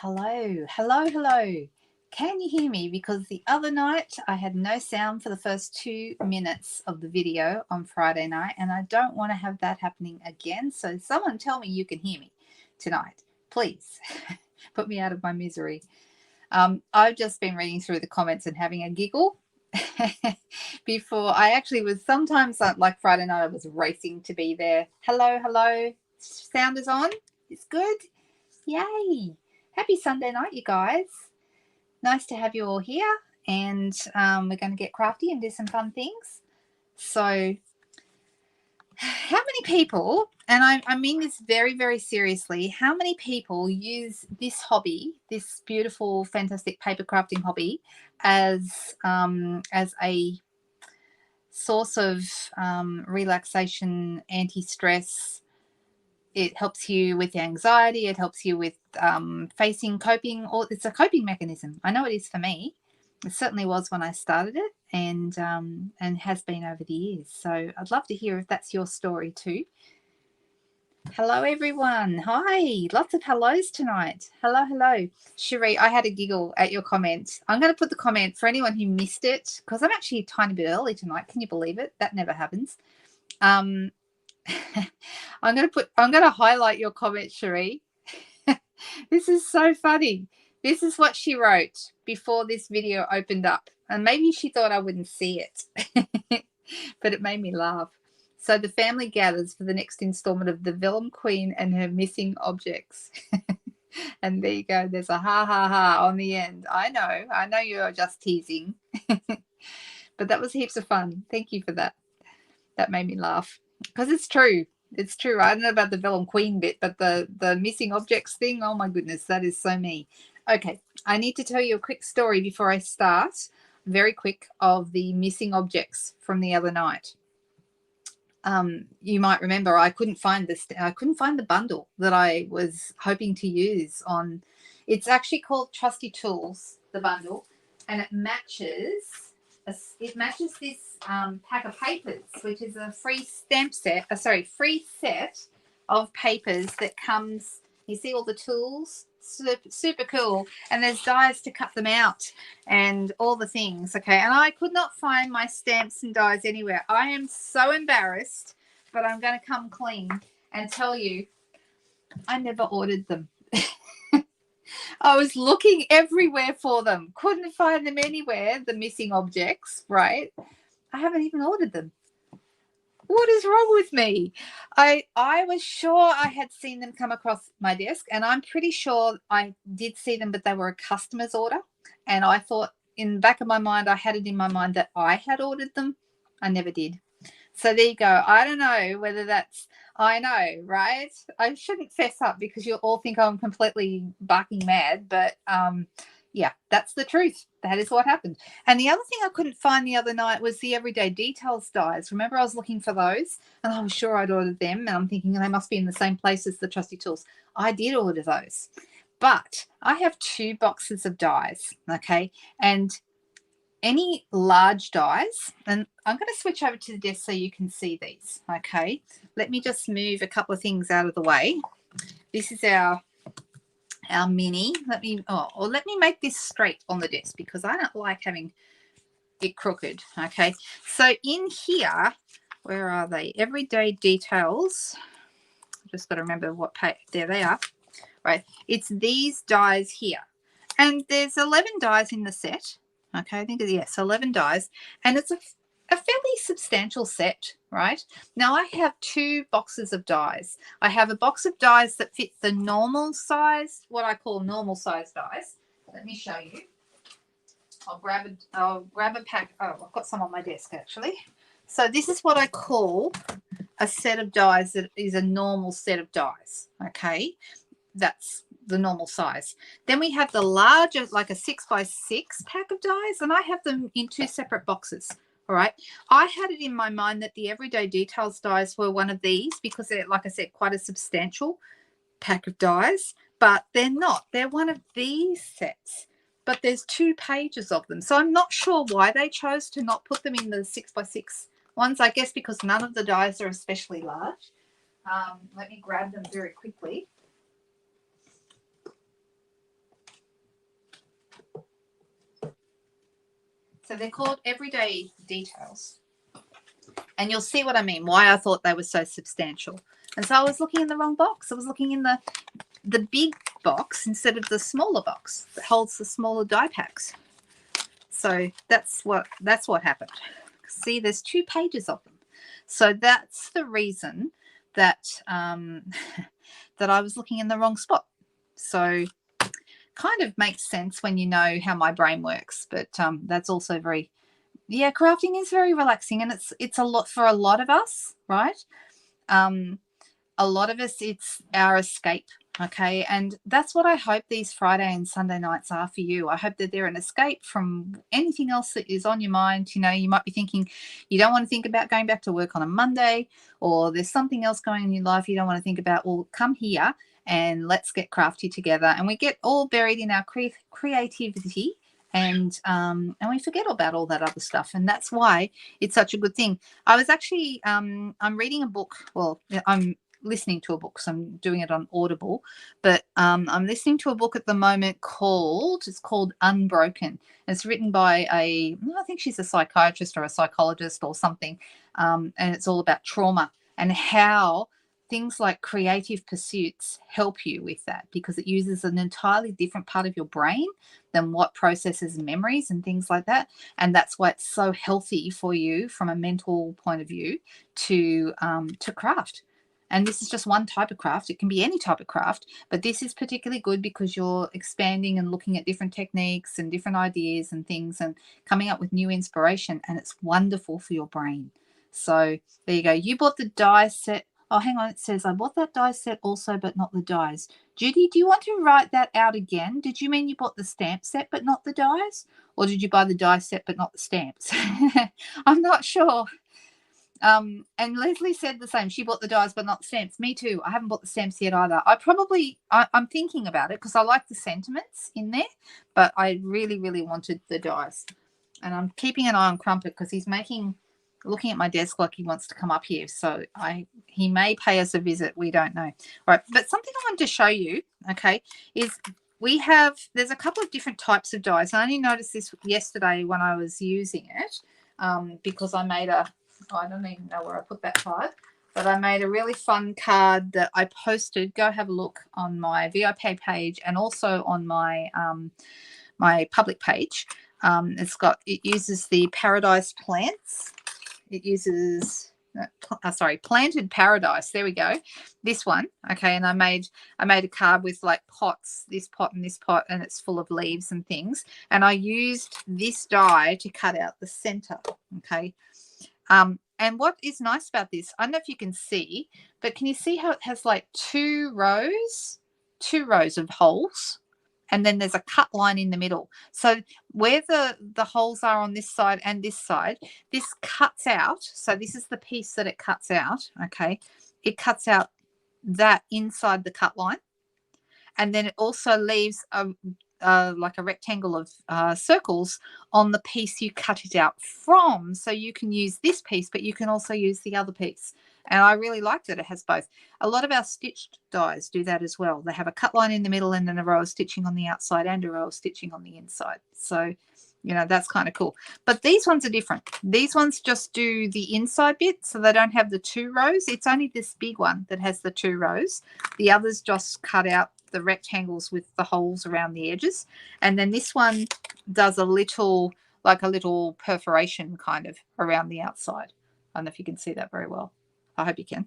Hello, hello, hello. Can you hear me? Because the other night I had no sound for the first 2 minutes of the video on Friday night, and I don't want to have that happening again. So someone tell me you can hear me tonight. Please put me out of my misery. I've just been reading through the comments and having a giggle. Before I actually was sometimes like Friday night, I was racing to be there. Hello, hello. Sound is on. It's good. Yay. Happy Sunday night, you guys. Nice to have you all here. And we're going to get crafty and do some fun things. So how many people, and I mean this very, very seriously, how many people use this hobby, this beautiful, fantastic paper crafting hobby, as a source of relaxation, anti-stress? It helps you with anxiety. It helps you with coping. Or it's a coping mechanism. I know it is for me. It certainly was when I started it, and has been over the years. So I'd love to hear if that's your story too. Hello, everyone. Hi. Lots of hellos tonight. Hello, hello. Cherie, I had a giggle at your comment. I'm going to put the comment for anyone who missed it, because I'm actually a tiny bit early tonight. Can you believe it? That never happens. I'm going to highlight your comment, Cherie. This is so funny. This is what she wrote before this video opened up. And maybe she thought I wouldn't see it, but it made me laugh. So the family gathers for the next installment of The Vellum Queen and Her Missing Objects. And there you go. There's a ha, ha, ha on the end. I know you're just teasing. But that was heaps of fun. Thank you for that. That made me laugh. Because it's true. It's true. I don't know about the Vellum Queen bit, but the missing objects thing, oh my goodness, that is so me. Okay, I need to tell you a quick story before I start, very quick, of the missing objects from the other night. You might remember I couldn't find the bundle that I was hoping to use on. It's actually called Trusty Tools, the bundle, and it matches this pack of papers, which is a free free set of papers that comes. You see all the tools, super cool, and there's dies to cut them out and all the things. Okay, and I could not find my stamps and dies anywhere. I am so embarrassed, but I'm going to come clean and tell you I never ordered them. I was looking everywhere for them. Couldn't find them anywhere, the missing objects, right? I haven't even ordered them. What is wrong with me? I was sure I had seen them come across my desk, and I'm pretty sure I did see them, but they were a customer's order. And I thought in the back of my mind, I had it in my mind that I had ordered them. I never did. So there you go. I don't know whether I know, right? I shouldn't fess up because you'll all think I'm completely barking mad, but yeah, that's the truth. That is what happened. And the other thing I couldn't find the other night was the Everyday Details dies. Remember, I was looking for those, and I was sure I'd ordered them, and I'm thinking they must be in the same place as the Trusty Tools. I did order those, but I have 2 boxes of dies, okay? And any large dies, and I'm going to switch over to the desk so you can see these, okay? Let me just move a couple of things out of the way. This is our mini. Let me make this straight on the desk because I don't like having it crooked, okay? So in here, where are they? Everyday Details. I've just got to remember what page. There they are, right? It's these dies here. And there's 11 dies in the set. Okay, I think, yes, 11 dies, and it's a fairly substantial set, right? Now, I have 2 boxes of dies. I have a box of dies that fit the normal size, what I call normal size dies. Let me show you. I'll grab a pack. Oh, I've got some on my desk, actually. So this is what I call a set of dies that is a normal set of dies, okay? That's the normal size. Then we have the larger, like a 6x6 pack of dies, and I have them in 2 separate boxes. All right. I had it in my mind that the Everyday Details dies were one of these because they're, like I said, quite a substantial pack of dies, but they're not. They're one of these sets, but there's 2 pages of them. So I'm not sure why they chose to not put them in the 6x6 ones. I guess because none of the dies are especially large. Let me grab them very quickly. So they're called Everyday Details. And you'll see what I mean, why I thought they were so substantial. And so I was looking in the wrong box. I was looking in the big box instead of the smaller box that holds the smaller die packs. So that's what happened. See, there's 2 pages of them. So that's the reason that that I was looking in the wrong spot. So kind of makes sense when you know how my brain works, but that's also very, yeah, crafting is very relaxing, and it's a lot for a lot of us, right? A lot of us, it's our escape. Okay, and that's what I hope these Friday and Sunday nights are for you. I hope that they're an escape from anything else that is on your mind. You know, you might be thinking you don't want to think about going back to work on a Monday, or there's something else going on in your life you don't want to think about. Well, come here and let's get crafty together, and we get all buried in our creativity, and we forget about all that other stuff, and that's why it's such a good thing. I was actually I'm reading a book. Well, I'm listening to a book, so I'm doing it on Audible, but I'm listening to a book at the moment it's called Unbroken. It's written by I think she's a psychiatrist or a psychologist or something, and it's all about trauma and how things like creative pursuits help you with that, because it uses an entirely different part of your brain than what processes memories and things like that. And that's why it's so healthy for you from a mental point of view to craft. And this is just one type of craft. It can be any type of craft, but this is particularly good because you're expanding and looking at different techniques and different ideas and things and coming up with new inspiration, and it's wonderful for your brain. So there you go. You bought the die set. Oh, hang on. It says, I bought that die set also, but not the dies. Judy, do you want to write that out again? Did you mean you bought the stamp set, but not the dies? Or did you buy the die set, but not the stamps? I'm not sure. And Leslie said the same. She bought the dies, but not the stamps. Me too. I haven't bought the stamps yet either. I'm thinking about it because I like the sentiments in there, but I really, really wanted the dies. And I'm keeping an eye on Crumpet because he's looking at my desk like he wants to come up here. So he may pay us a visit. We don't know. All right. But something I wanted to show you, okay, is there's a couple of different types of dies. I only noticed this yesterday when I was using it because I made I don't even know where I put that card, but I made a really fun card that I posted. Go have a look on my VIP page and also on my my public page. It uses the Paradise plants. It uses Planted Paradise. There we go. This one, okay. And I made a card with like pots, this pot and this pot, and it's full of leaves and things. And I used this die to cut out the center. Okay. And what is nice about this, I don't know if you can see, but can you see how it has like two rows of holes, and then there's a cut line in the middle. So where the holes are on this side and this side, this cuts out. So this is the piece that it cuts out. Okay. It cuts out that inside the cut line. And then it also leaves like a rectangle of circles on the piece you cut it out from. So you can use this piece, but you can also use the other piece. And I really liked it. It has both. A lot of our stitched dies do that as well. They have a cut line in the middle and then a row of stitching on the outside and a row of stitching on the inside. So, you know, that's kind of cool. But these ones are different. These ones just do the inside bit, so they don't have the 2 rows. It's only this big one that has the 2 rows. The others just cut out the rectangles with the holes around the edges. And then this one does a little perforation kind of around the outside. I don't know if you can see that very well. I hope you can.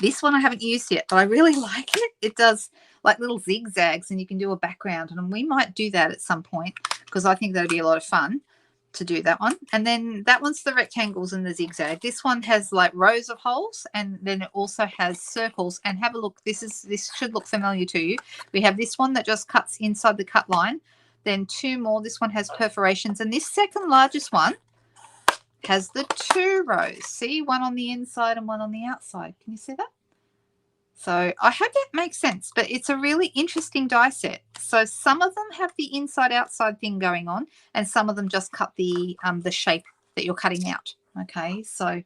This one I haven't used yet, but I really like it. It does like little zigzags and you can do a background, and we might do that at some point because I think that'd be a lot of fun to do that one. And then that one's the rectangles and the zigzag. This one has like rows of holes, and then it also has circles. And have a look. This should look familiar to you. We have this one that just cuts inside the cut line. Then 2 more. This one has perforations, and this second largest one has the 2 rows. See, one on the inside and one on the outside. Can you see that? So I hope that makes sense, but it's a really interesting die set. So some of them have the inside-outside thing going on, and some of them just cut the shape that you're cutting out. Okay, so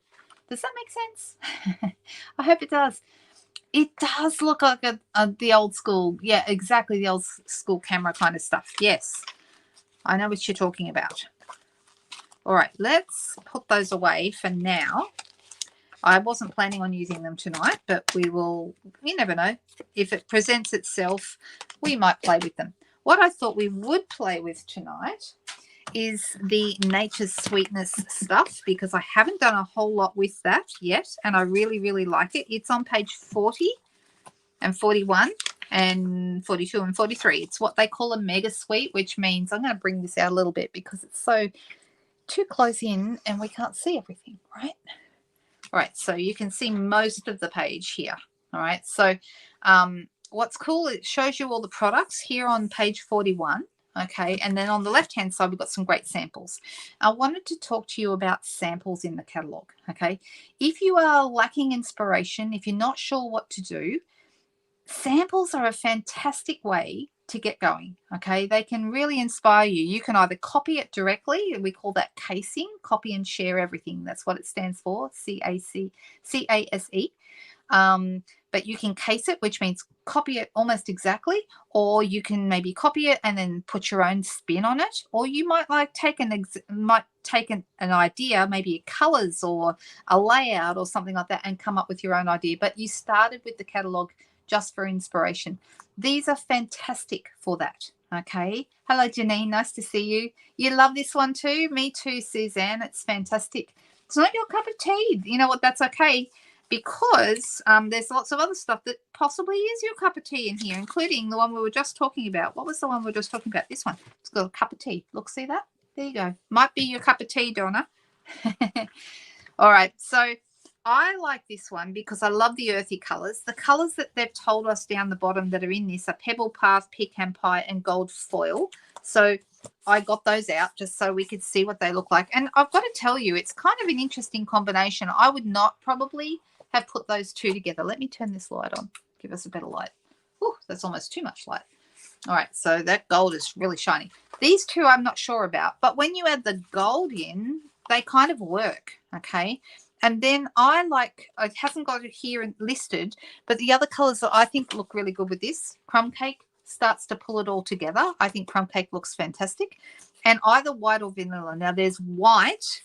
does that make sense? I hope it does. It does look like the old school. Yeah, exactly, the old school camera kind of stuff. Yes, I know what you're talking about. All right, let's put those away for now. I wasn't planning on using them tonight, but we will, you never know. If it presents itself, we might play with them. What I thought we would play with tonight is the Nature's Sweetness stuff, because I haven't done a whole lot with that yet, and I really, really like it. It's on page 40 and 41 and 42 and 43. It's what they call a mega sweet, which means I'm going to bring this out a little bit because it's so too close in and we can't see everything, right? All right, so you can see most of the page here. All right, so what's cool, it shows you all the products here on page 41. Okay, and then on the left-hand side, we've got some great samples. I wanted to talk to you about samples in the catalogue. Okay, if you are lacking inspiration, if you're not sure what to do, samples are a fantastic way to get going. Okay, they can really inspire you. You can either copy it directly, we call that casing, copy and share everything. That's what it stands for, CASE. But you can case it, which means copy it almost exactly, or you can maybe copy it and then put your own spin on it, or you might like take an idea, maybe colors or a layout or something like that, and come up with your own idea. But you started with the catalogue just for inspiration. These are fantastic for that. Okay. Hello, Janine. Nice to see you. You love this one too? Me too, Suzanne. It's fantastic. It's not your cup of tea. You know what? That's okay, because there's lots of other stuff that possibly is your cup of tea in here, including the one we were just talking about. What was the one we were just talking about? This one. It's got a cup of tea. Look, see that? There you go. Might be your cup of tea, Donna. All right. So I like this one because I love the earthy colours. The colours that they've told us down the bottom that are in this are Pebble Path, Pecan Pie, and Gold Foil. So I got those out just so we could see what they look like. And I've got to tell you, it's kind of an interesting combination. I would not probably have put those two together. Let me turn this light on. Give us a better light. Oh, that's almost too much light. All right, so that gold is really shiny. These two I'm not sure about, but when you add the gold in, they kind of work, okay? And then I like, it hasn't got it here listed, but the other colours that I think look really good with this, Crumb Cake starts to pull it all together. I think Crumb Cake looks fantastic. And either white or vanilla. Now, there's white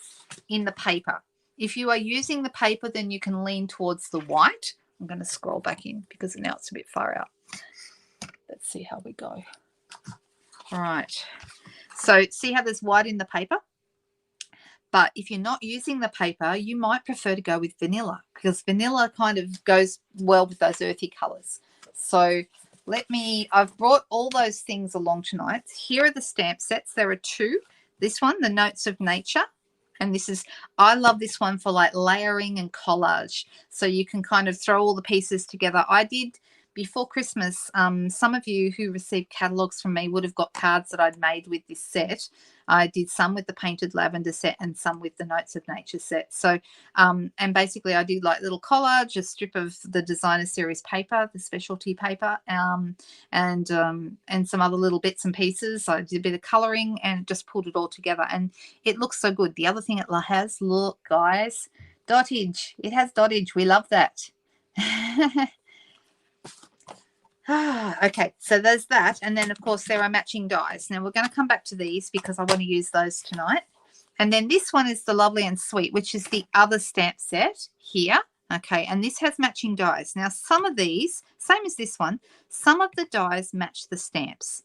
in the paper. If you are using the paper, then you can lean towards the white. I'm going to scroll back in because now it's a bit far out. Let's see how we go. All right. So see how there's white in the paper? But if you're not using the paper, you might prefer to go with vanilla, because vanilla kind of goes well with those earthy colours. So I've brought all those things along tonight. Here are the stamp sets. There are two. This one, the Notes of Nature. And I love this one for like layering and collage. So you can kind of throw all the pieces together. I did before Christmas. Some of you who received catalogues from me would have got cards that I'd made with this set. I did some with the Painted Lavender set and some with the Notes of Nature set. So, and basically I did like little collage, a strip of the Designer Series paper, the specialty paper, and some other little bits and pieces. I did a bit of colouring and just pulled it all together, and it looks so good. The other thing it has, look guys, dottage. It has dottage. We love that. Okay, so there's that, and then of course there are matching dies. Now we're going to come back to these because I want to use those tonight. And then this one is the Lovely and Sweet, which is the other stamp set here. Okay, and this has matching dies. Now some of these, same as this one, some of the dies match the stamps,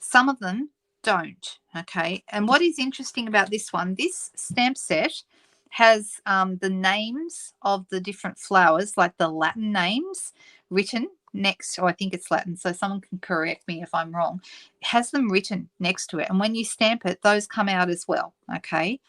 some of them don't. Okay, and what is interesting about this one, this stamp set has the names of the different flowers, like the Latin names written next, or I think it's Latin, so someone can correct me if I'm wrong. It has them written next to it, and when you stamp it, those come out as well. Okay,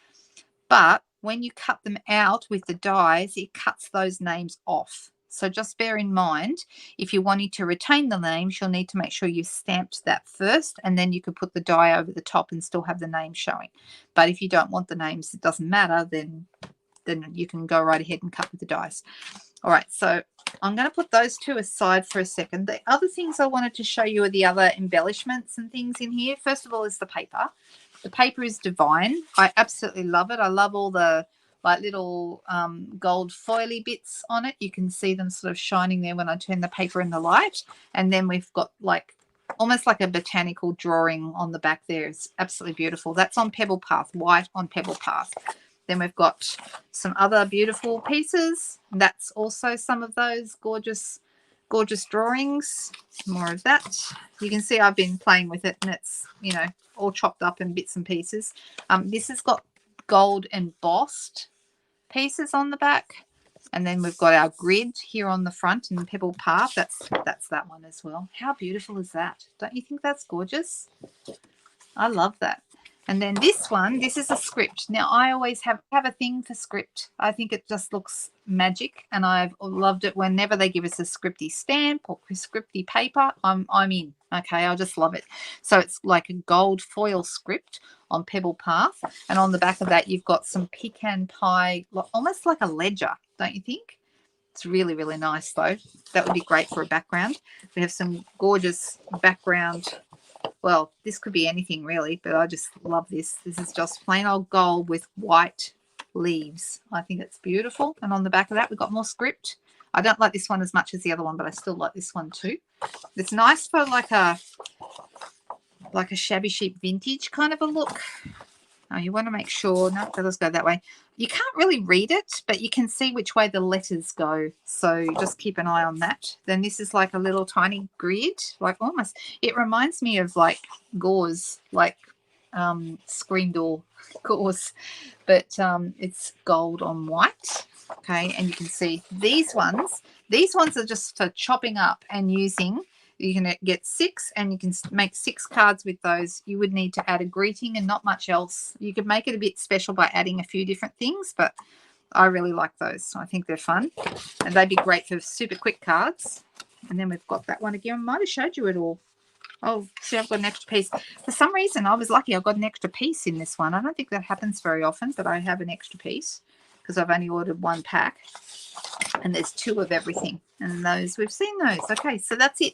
but when you cut them out with the dies, it cuts those names off. So just bear in mind, if you're wanting to retain the names, you'll need to make sure you've stamped that first, and then you can put the die over the top and still have the name showing. But if you don't want the names, it doesn't matter, then you can go right ahead and cut with the dies. All right, so I'm going to put those two aside for a second. The other things I wanted to show you are the other embellishments and things in here. First of all is the paper. The paper is divine. I absolutely love it. I love all the like little gold foily bits on it. You can see them sort of shining there when I turn the paper in the light. And then we've got like almost like a botanical drawing on the back there. It's absolutely beautiful. That's on Pebble Path, white on Pebble Path. Then we've got some other beautiful pieces. That's also some of those gorgeous, gorgeous drawings. More of that. You can see I've been playing with it, and it's, you know, all chopped up in bits and pieces. This has got gold embossed pieces on the back. And then we've got our grid here on the front in Pebble Path. That's that one as well. How beautiful is that? Don't you think that's gorgeous? I love that. And then this one, this is a script. Now, I always have a thing for script. I think it just looks magic, and I've loved it whenever they give us a scripty stamp or scripty paper. I'm in. Okay, I just love it. So it's like a gold foil script on Pebble Path, and on the back of that, you've got some pecan pie, almost like a ledger, don't you think? It's really, really nice, though. That would be great for a background. We have some gorgeous background. Well, this could be anything really, but I just love this. This is just plain old gold with white leaves. I think it's beautiful. And on the back of that, we've got more script. I don't like this one as much as the other one, but I still like this one too. It's nice for like a shabby chic vintage kind of a look. Oh, you want to make sure, no, let's go that way. You can't really read it, but you can see which way the letters go. So just keep an eye on that. Then this is like a little tiny grid, like almost, it reminds me of like gauze, like screen door gauze, but it's gold on white. Okay, and you can see these ones are just for chopping up and using. You can get 6, and you can make 6 cards with those. You would need to add a greeting and not much else. You could make it a bit special by adding a few different things, but I really like those. I think they're fun, and they'd be great for super quick cards. And then we've got that one again. I might have showed you it all. Oh, see, I've got an extra piece. For some reason, I was lucky I got an extra piece in this one. I don't think that happens very often, but I have an extra piece because I've only ordered 1 pack, and there's 2 of everything. And those, we've seen those. Okay, so that's it.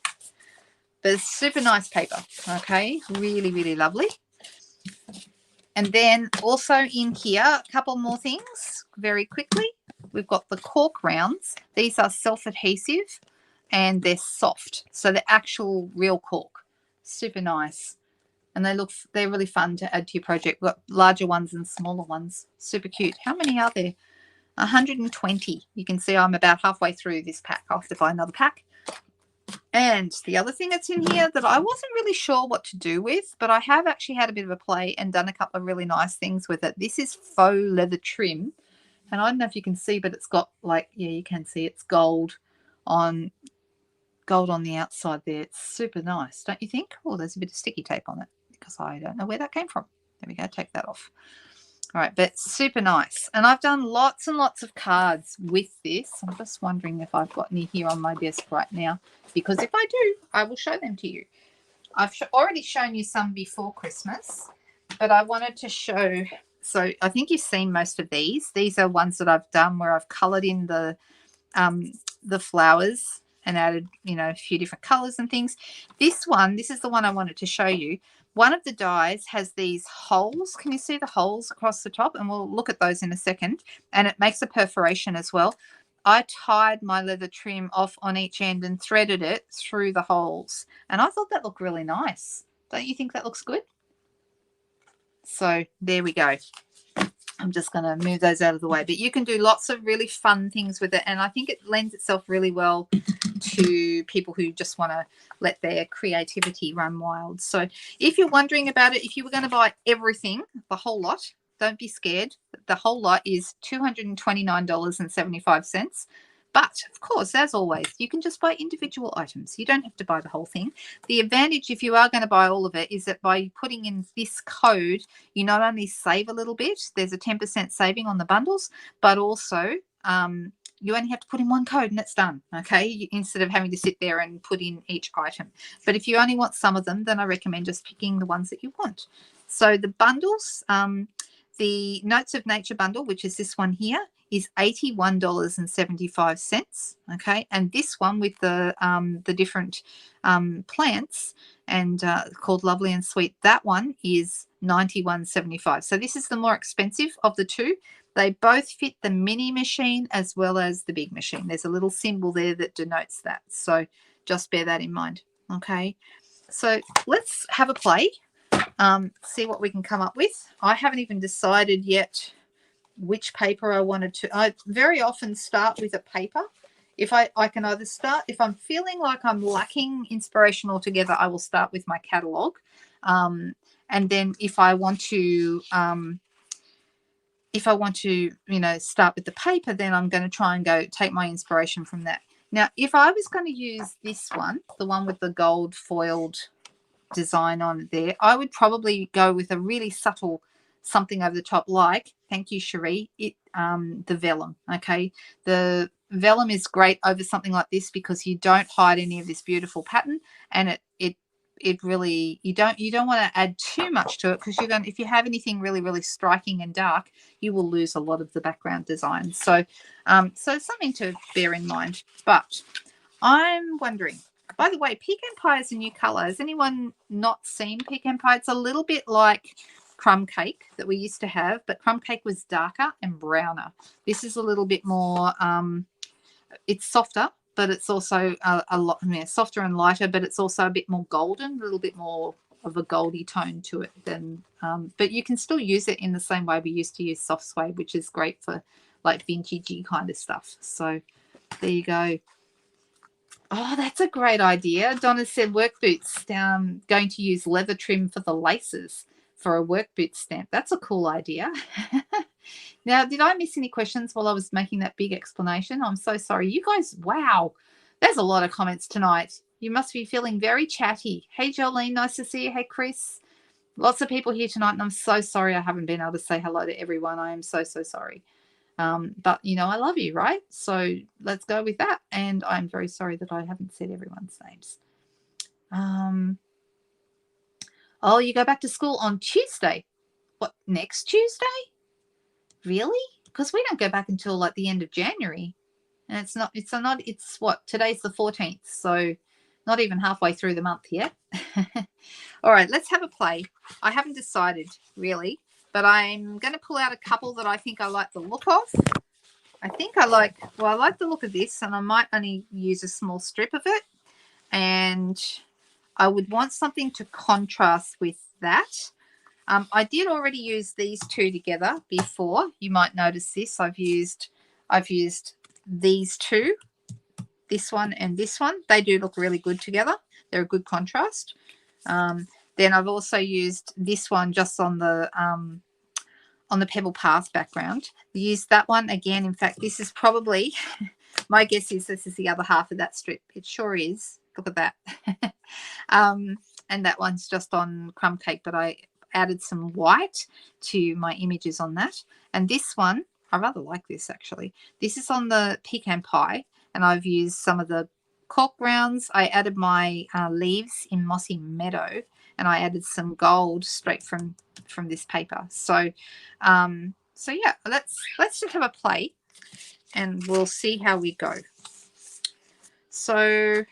But it's super nice paper, okay? Really, really lovely. And then also in here, a couple more things very quickly. We've got the cork rounds. These are self-adhesive, and they're soft. So they're actual real cork. Super nice. And they're really fun to add to your project. We've got larger ones and smaller ones. Super cute. How many are there? 120. You can see I'm about halfway through this pack. I'll have to buy another pack. And the other thing that's in here that I wasn't really sure what to do with, but I have actually had a bit of a play and done a couple of really nice things with it. This is faux leather trim. And I don't know if you can see, but it's got like, yeah, you can see it's gold on the outside there. It's super nice, don't you think? Oh, there's a bit of sticky tape on it because I don't know where that came from. There we go, take that off. All right, but super nice. And I've done lots and lots of cards with this. I'm just wondering if I've got any here on my desk right now, because if I do, I will show them to you. I've already shown you some before Christmas, but I wanted to show. So I think you've seen most of these. These are ones that I've done where I've coloured in the flowers and added, you know, a few different colours and things. This is the one I wanted to show you. One of the dies has these holes. Can you see the holes across the top? And we'll look at those in a second. And it makes a perforation as well. I tied my leather trim off on each end and threaded it through the holes. And I thought that looked really nice. Don't you think that looks good? So there we go. I'm just going to move those out of the way. But you can do lots of really fun things with it. And I think it lends itself really well to people who just want to let their creativity run wild. So if you're wondering about it, if you were going to buy everything, the whole lot, don't be scared. The whole lot is $229.75. But, of course, as always, you can just buy individual items. You don't have to buy the whole thing. The advantage, if you are going to buy all of it, is that by putting in this code, you not only save a little bit, there's a 10% saving on the bundles, but also you only have to put in 1 code and it's done, okay, instead of having to sit there and put in each item. But if you only want some of them, then I recommend just picking the ones that you want. So the bundles, the Notes of Nature bundle, which is this one here, is $81.75, okay, and this one with the different plants and called Lovely and Sweet, that one is $91.75. So this is the more expensive of the two. They both fit the mini machine as well as the big machine. There's a little symbol there that denotes that, so just bear that in mind, okay. So let's have a play, see what we can come up with. I haven't even decided yet which paper I wanted to. I very often start with a paper. If I can either start, if I'm feeling like I'm lacking inspiration altogether, I will start with my catalogue. And then if I want to, start with the paper, then I'm going to try and take my inspiration from that. Now, if I was going to use this one, the one with the gold foiled design on there, I would probably go with a really subtle something over the top, like, thank you, Cherie, the vellum. Okay, the vellum is great over something like this because you don't hide any of this beautiful pattern, and it really, you don't want to add too much to it, because if you have anything really, really striking and dark, you will lose a lot of the background design. So something to bear in mind. But I'm wondering, by the way, pecan pie is a new color. Has anyone not seen pecan pie? It's a little bit like crumb cake that we used to have, but crumb cake was darker and browner. This is a little bit more, it's softer, but it's also a lot softer and lighter, but it's also a bit more golden, a little bit more of a goldy tone to it than, but you can still use it in the same way we used to use soft suede, which is great for like vintagey kind of stuff. So there you go. Oh, that's a great idea. Donna said work boots, going to use leather trim for the laces for a work boot stamp. That's a cool idea. Now, did I miss any questions while I was making that big explanation? I'm so sorry. You guys, wow, there's a lot of comments tonight. You must be feeling very chatty. Hey, Jolene, nice to see you. Hey, Chris. Lots of people here tonight, and I'm so sorry I haven't been able to say hello to everyone. I am so, so sorry. But, I love you, right? So let's go with that. And I'm very sorry that I haven't said everyone's names. Oh, you go back to school on Tuesday. What, next Tuesday? Really? Because we don't go back until like the end of January. And it's what? Today's the 14th. So not even halfway through the month yet. All right, let's have a play. I haven't decided really, but I'm going to pull out a couple that I think I like the look of. I like the look of this, and I might only use a small strip of it. And I would want something to contrast with that. I did already use these two together before. You might notice this. I've used these two, this one and this one. They do look really good together. They're a good contrast. Then I've also used this one just on the Pebble Path background. Use that one again. In fact, this is probably, my guess is this is the other half of that strip. It sure is. Look at that. And that one's just on crumb cake, but I added some white to my images on that. And this one, I rather like this actually. This is on the pecan pie, and I've used some of the cork rounds. I added my leaves in Mossy Meadow, and I added some gold straight from this paper. So yeah, let's just have a play, and we'll see how we go. So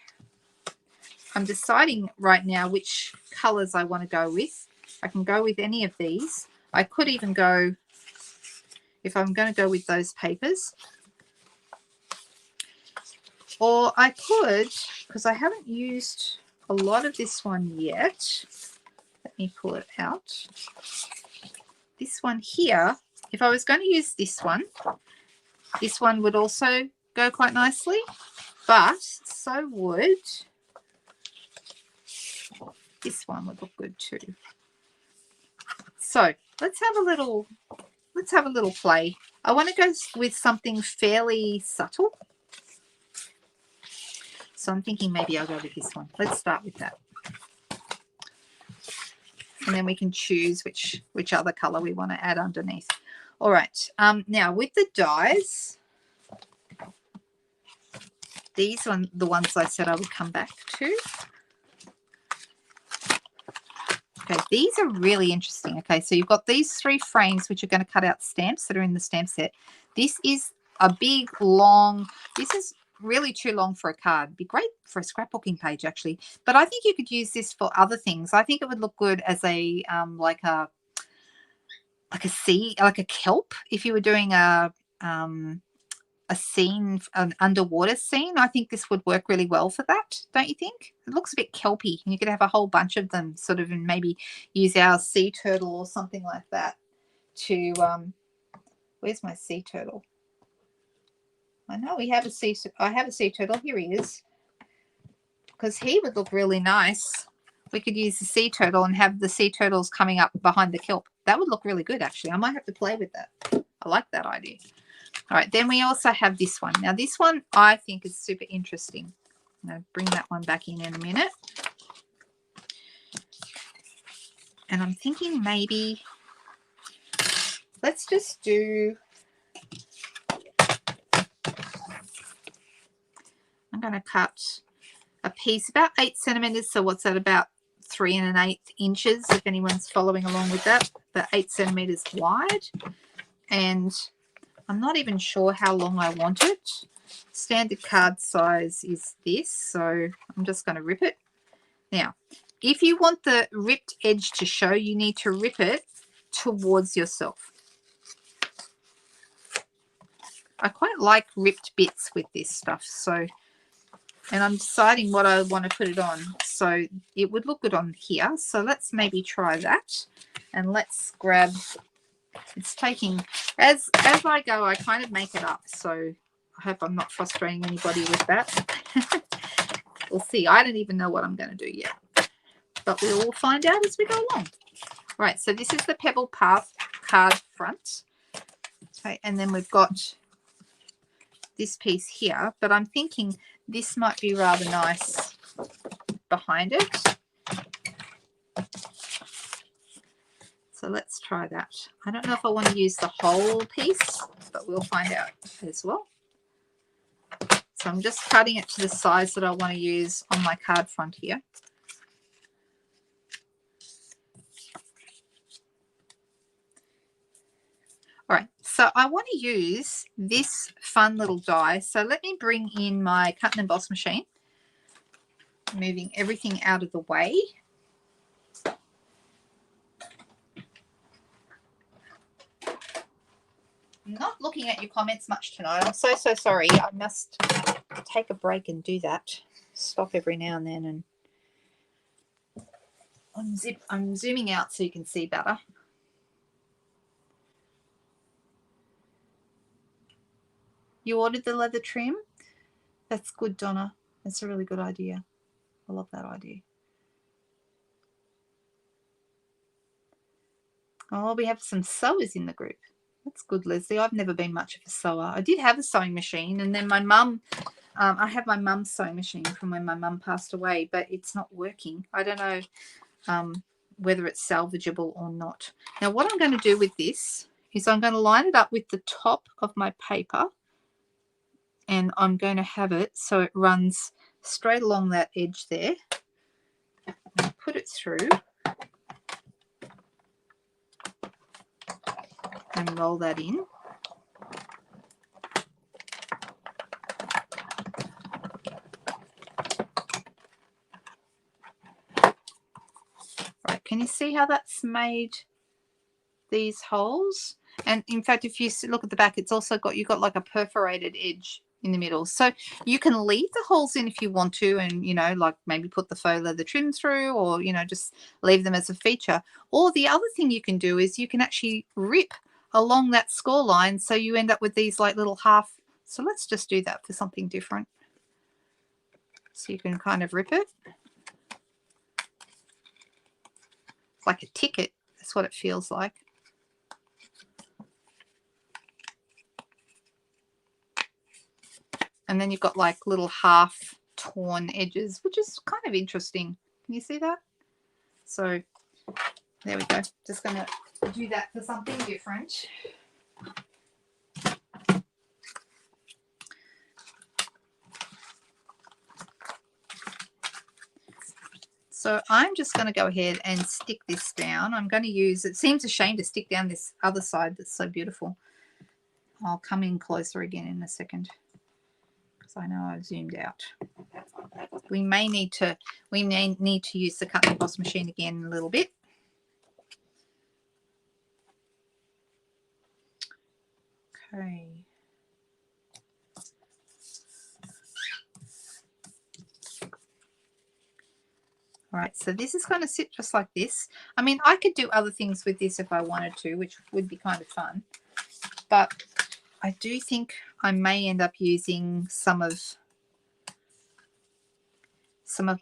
I'm deciding right now which colors I want to go with. I can go with any of these. I could even go, if I'm going to go with those papers, or I could, because I haven't used a lot of this one yet. Let me pull it out. This one here, if I was going to use this one would also go quite nicely, but so would this one. Would look good too. So let's have a little play. I want to go with something fairly subtle. So I'm thinking maybe I'll go with this one. Let's start with that. And then we can choose which other color we want to add underneath. All right. Now with the dies, these are the ones I said I would come back to. Okay, these are really interesting. Okay, so you've got these 3 frames which are going to cut out stamps that are in the stamp set. This is a big, long, this is really too long for a card. It'd be great for a scrapbooking page actually, but I think you could use this for other things. I think it would look good as a like a kelp if you were doing a a scene, an underwater scene, I think this would work really well for that, don't you think? It looks a bit kelpy, and you could have a whole bunch of them sort of, and maybe use our sea turtle or something like that to, where's my sea turtle? I know we have a sea, I have a sea turtle, here he is, because he would look really nice. We could use the sea turtle and have the sea turtles coming up behind the kelp. That would look really good, actually. I might have to play with that. I like that idea. All right, then we also have this one. Now, this one I think is super interesting. I'm going to bring that one back in a minute. And I'm thinking maybe let's just do, I'm going to cut a piece about 8 centimeters. So what's that, about 3 1/8 inches, if anyone's following along with that, but 8 centimeters wide. And I'm not even sure how long I want it. Standard card size is this, so I'm just going to rip it. Now, if you want the ripped edge to show, you need to rip it towards yourself. I quite like ripped bits with this stuff, so, and I'm deciding what I want to put it on. So it would look good on here. So let's maybe try that, and let's grab, it's taking, as I go, I kind of make it up. So I hope I'm not frustrating anybody with that. We'll see. I don't even know what I'm going to do yet, but we'll all find out as we go along. Right, so this is the Pebble Path card front. Okay, and then we've got this piece here, but I'm thinking this might be rather nice behind it. So let's try that. I don't know if I want to use the whole piece, but we'll find out as well. So I'm just cutting it to the size that I want to use on my card front here. All right, so I want to use this fun little die. So let me bring in my cut and emboss machine, moving everything out of the way. I'm not looking at your comments much tonight. I'm so sorry. I must take a break and do that. Stop every now and then and I'm zooming out so you can see better. You ordered the leather trim? That's good, Donna. That's a really good idea. I love that idea. Oh, we have some sewers in the group. That's good, Leslie. I've never been much of a sewer. I did have a sewing machine, and then my mum, I have my mum's sewing machine from when my mum passed away, but it's not working. I don't know whether it's salvageable or not. Now, what I'm going to do with this is I'm going to line it up with the top of my paper, and I'm going to have it so it runs straight along that edge there. And put it through and roll that in. Right, can you see how that's made these holes? And in fact, if you look at the back, it's also got, you've got like a perforated edge in the middle. So you can leave the holes in if you want to, and, you know, like maybe put the faux leather trim through, or, you know, just leave them as a feature. Or the other thing you can do is you can actually rip along that score line, so you end up with these like little half. So let's just do that for something different. So you can kind of rip it. It's like a ticket. That's what it feels like. And then you've got like little half torn edges, which is kind of interesting. Can you see that? So there we go. Just going to do that for something different. So I'm just going to go ahead and stick this down. I'm going to use, it seems a shame to stick down this other side that's so beautiful. I'll come in closer again in a second, because I know I've zoomed out. We may need to use the cut and emboss machine again in a little bit. Okay. All right, so this is going to sit just like this. I mean, I could do other things with this if I wanted to, which would be kind of fun. But I do think I may end up using some of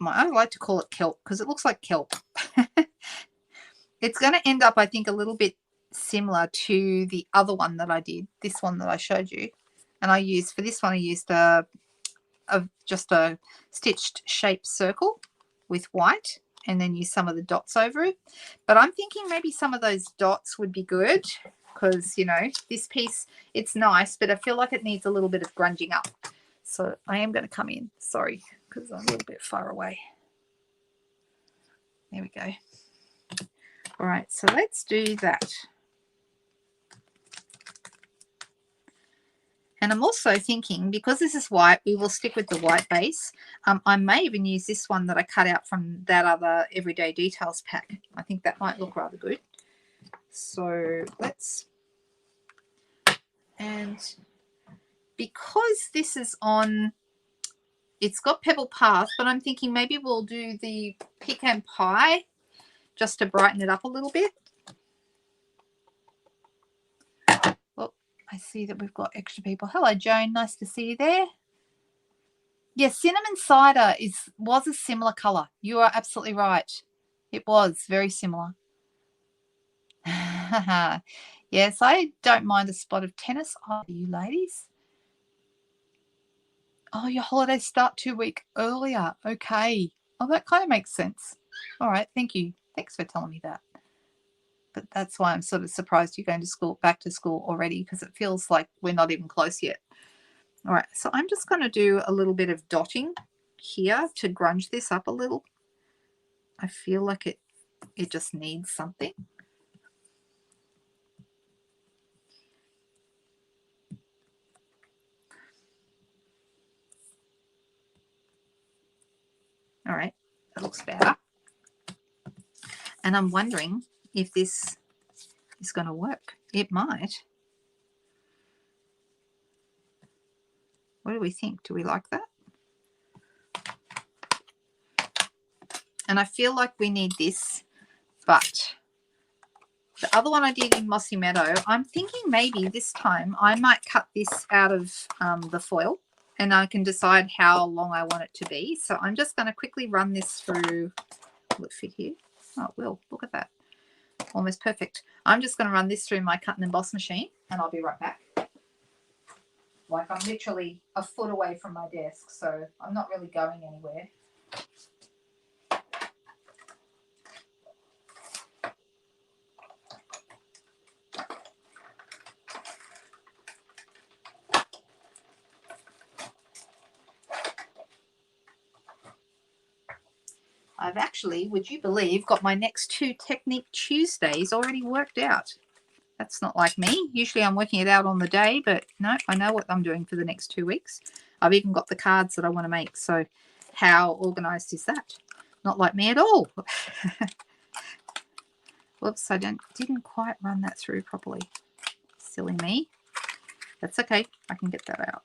my, I like to call it kelp because it looks like kelp. It's going to end up, I think, a little bit similar to the other one that I did, this one that I showed you. And I used, for this one, I used just a stitched shaped circle with white and then use some of the dots over it. But I'm thinking maybe some of those dots would be good because, you know, this piece, it's nice, but I feel like it needs a little bit of grunging up. So I am going to come in, sorry, because I'm a little bit far away. There we go. All right, so let's do that. And I'm also thinking, because this is white, we will stick with the white base. I may even use this one that I cut out from that other Everyday Details pack. I think that might look rather good. So let's, and because this is on, it's got Pebble Path, but I'm thinking maybe we'll do the Pecan Pie just to brighten it up a little bit. I see that we've got extra people. Hello, Joan. Nice to see you there. Yes, cinnamon cider was a similar colour. You are absolutely right. It was very similar. Yes, I don't mind a spot of tennis. Oh, you ladies. Oh, your holidays start 2 weeks earlier. Okay. Oh, that kind of makes sense. All right. Thank you. Thanks for telling me that. But that's why I'm sort of surprised you're going to school, back to school already, because it feels like we're not even close yet. All right, so I'm just going to do a little bit of dotting here to grunge this up a little. I feel like it just needs something. All right, that looks better. And I'm wondering if this is going to work. It might. What do we think? Do we like that? And I feel like we need this, but the other one I did in Mossy Meadow, I'm thinking maybe this time I might cut this out of the foil and I can decide how long I want it to be. So I'm just going to quickly run this through. Will it fit here? Oh, it will. Look at that. Almost perfect. I'm just going to run this through my cut and emboss machine and I'll be right back. Like I'm literally a foot away from my desk, so I'm not really going anywhere. I've actually, would you believe, got my next 2 Technique Tuesdays already worked out. That's not like me. Usually I'm working it out on the day, but no, I know what I'm doing for the next 2 weeks. I've even got the cards that I want to make. So how organized is that? Not like me at all. Whoops, I didn't quite run that through properly. Silly me. That's okay. I can get that out.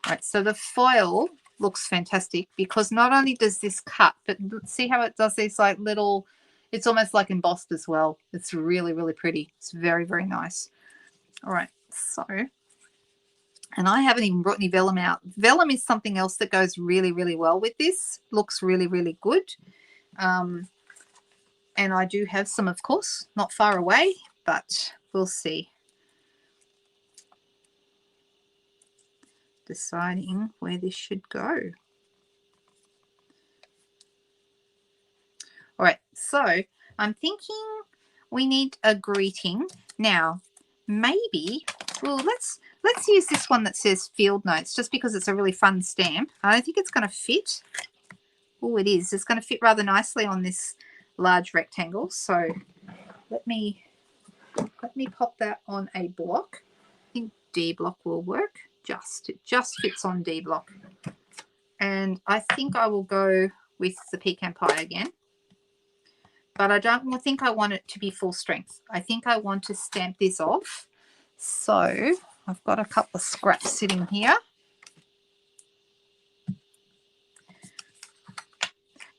All right, so the foil looks fantastic because not only does this cut, but see how it does these like little, it's almost like embossed as well. It's really, really pretty. It's very, very nice. All right, so, and I haven't even brought any vellum out. Vellum is something else that goes really, really well with this. Looks really, really good. And I do have some, of course, not far away, but we'll see. Deciding where this should go. All right, so I'm thinking we need a greeting. Now, maybe, well, let's use this one that says Field Notes just because it's a really fun stamp. I don't think it's going to fit. Oh, it is. It's going to fit rather nicely on this large rectangle. So let me pop that on a block. I think D block will work. It just fits on D block. And I think I will go with the Pecan Pie again. But I don't think I want it to be full strength. I think I want to stamp this off. So I've got a couple of scraps sitting here.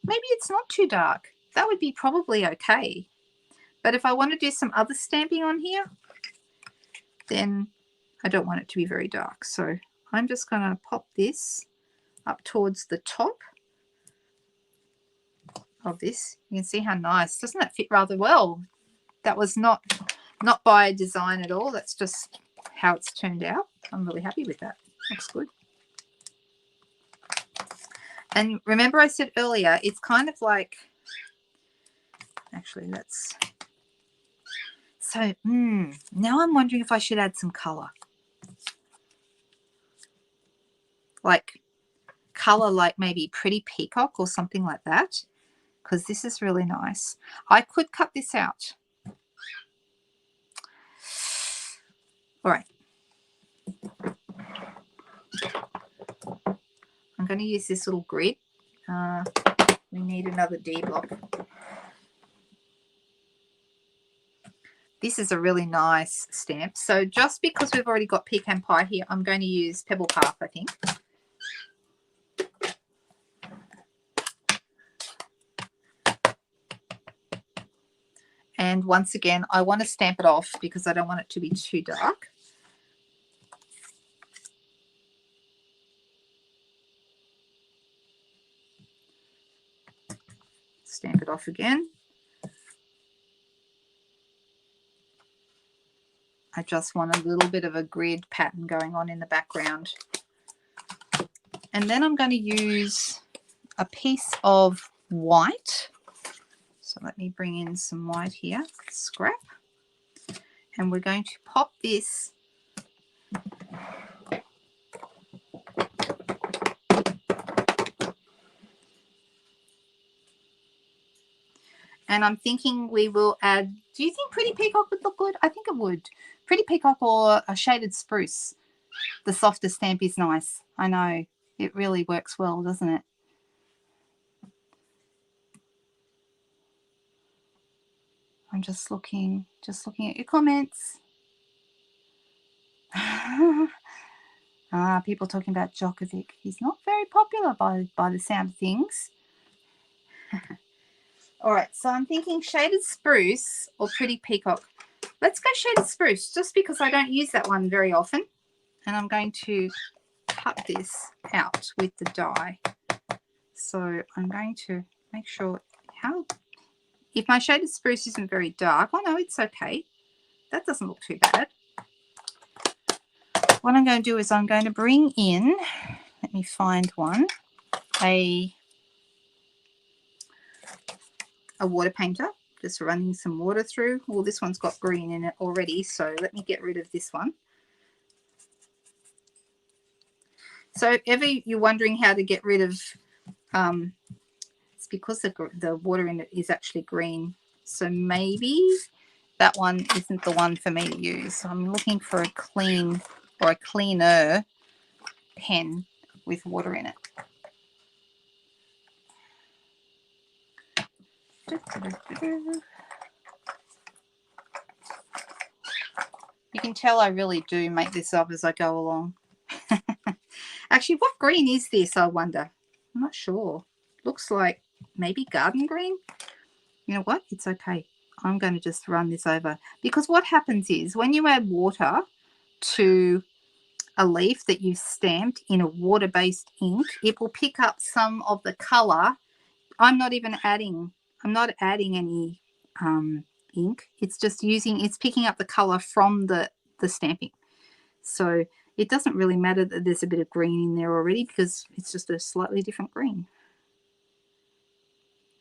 maybe it's not too dark. That would be probably okay. But if I want to do some other stamping on here, then I don't want it to be very dark. So I'm just going to pop this up towards the top of this. You can see how nice. Doesn't that fit rather well? That was not by design at all. That's just how it's turned out. I'm really happy with that. Looks good. And remember I said earlier, it's kind of like, actually that's, so now I'm wondering if I should add some color. Like color like maybe Pretty Peacock or something like that, because this is really nice. I could cut this out. All right. I'm going to use this little grid. We need another D block. This is a really nice stamp. So just because we've already got Pecan Pie here, I'm going to use Pebble Path, I think. And once again, I want to stamp it off because I don't want it to be too dark. Stamp it off again. I just want a little bit of a grid pattern going on in the background. And then I'm going to use a piece of white. So let me bring in some white here, scrap. And we're going to pop this and I'm thinking we will add, do you think Pretty Peacock would look good? I think it would. Pretty Peacock or a shaded spruce. The softer stamp is nice. I know. It really works well, doesn't it? I'm just looking at your comments. People talking about Djokovic. He's not very popular by the sound of things. All right, so I'm thinking shaded spruce or Pretty Peacock. Let's go shaded spruce just because I don't use that one very often. And I'm going to cut this out with the die. So I'm going to make sure if my shaded spruce isn't very dark, oh no, it's okay. That doesn't look too bad. What I'm going to do is I'm going to bring in, let me find one, a water painter, just running some water through. Well, this one's got green in it already, so let me get rid of this one. So if ever you're wondering how to get rid of, it's because the water in it is actually green. So maybe that one isn't the one for me to use. So I'm looking for a clean or a cleaner pen with water in it. You can tell I really do make this up as I go along. Actually, what green is this, I wonder? I'm not sure. Looks like maybe garden green. You know what? It's okay. I'm going to just run this over. Because what happens is when you add water to a leaf that you've stamped in a water-based ink, it will pick up some of the colour. I'm not adding any ink. It's just it's picking up the colour from the stamping. So it doesn't really matter that there's a bit of green in there already because it's just a slightly different green.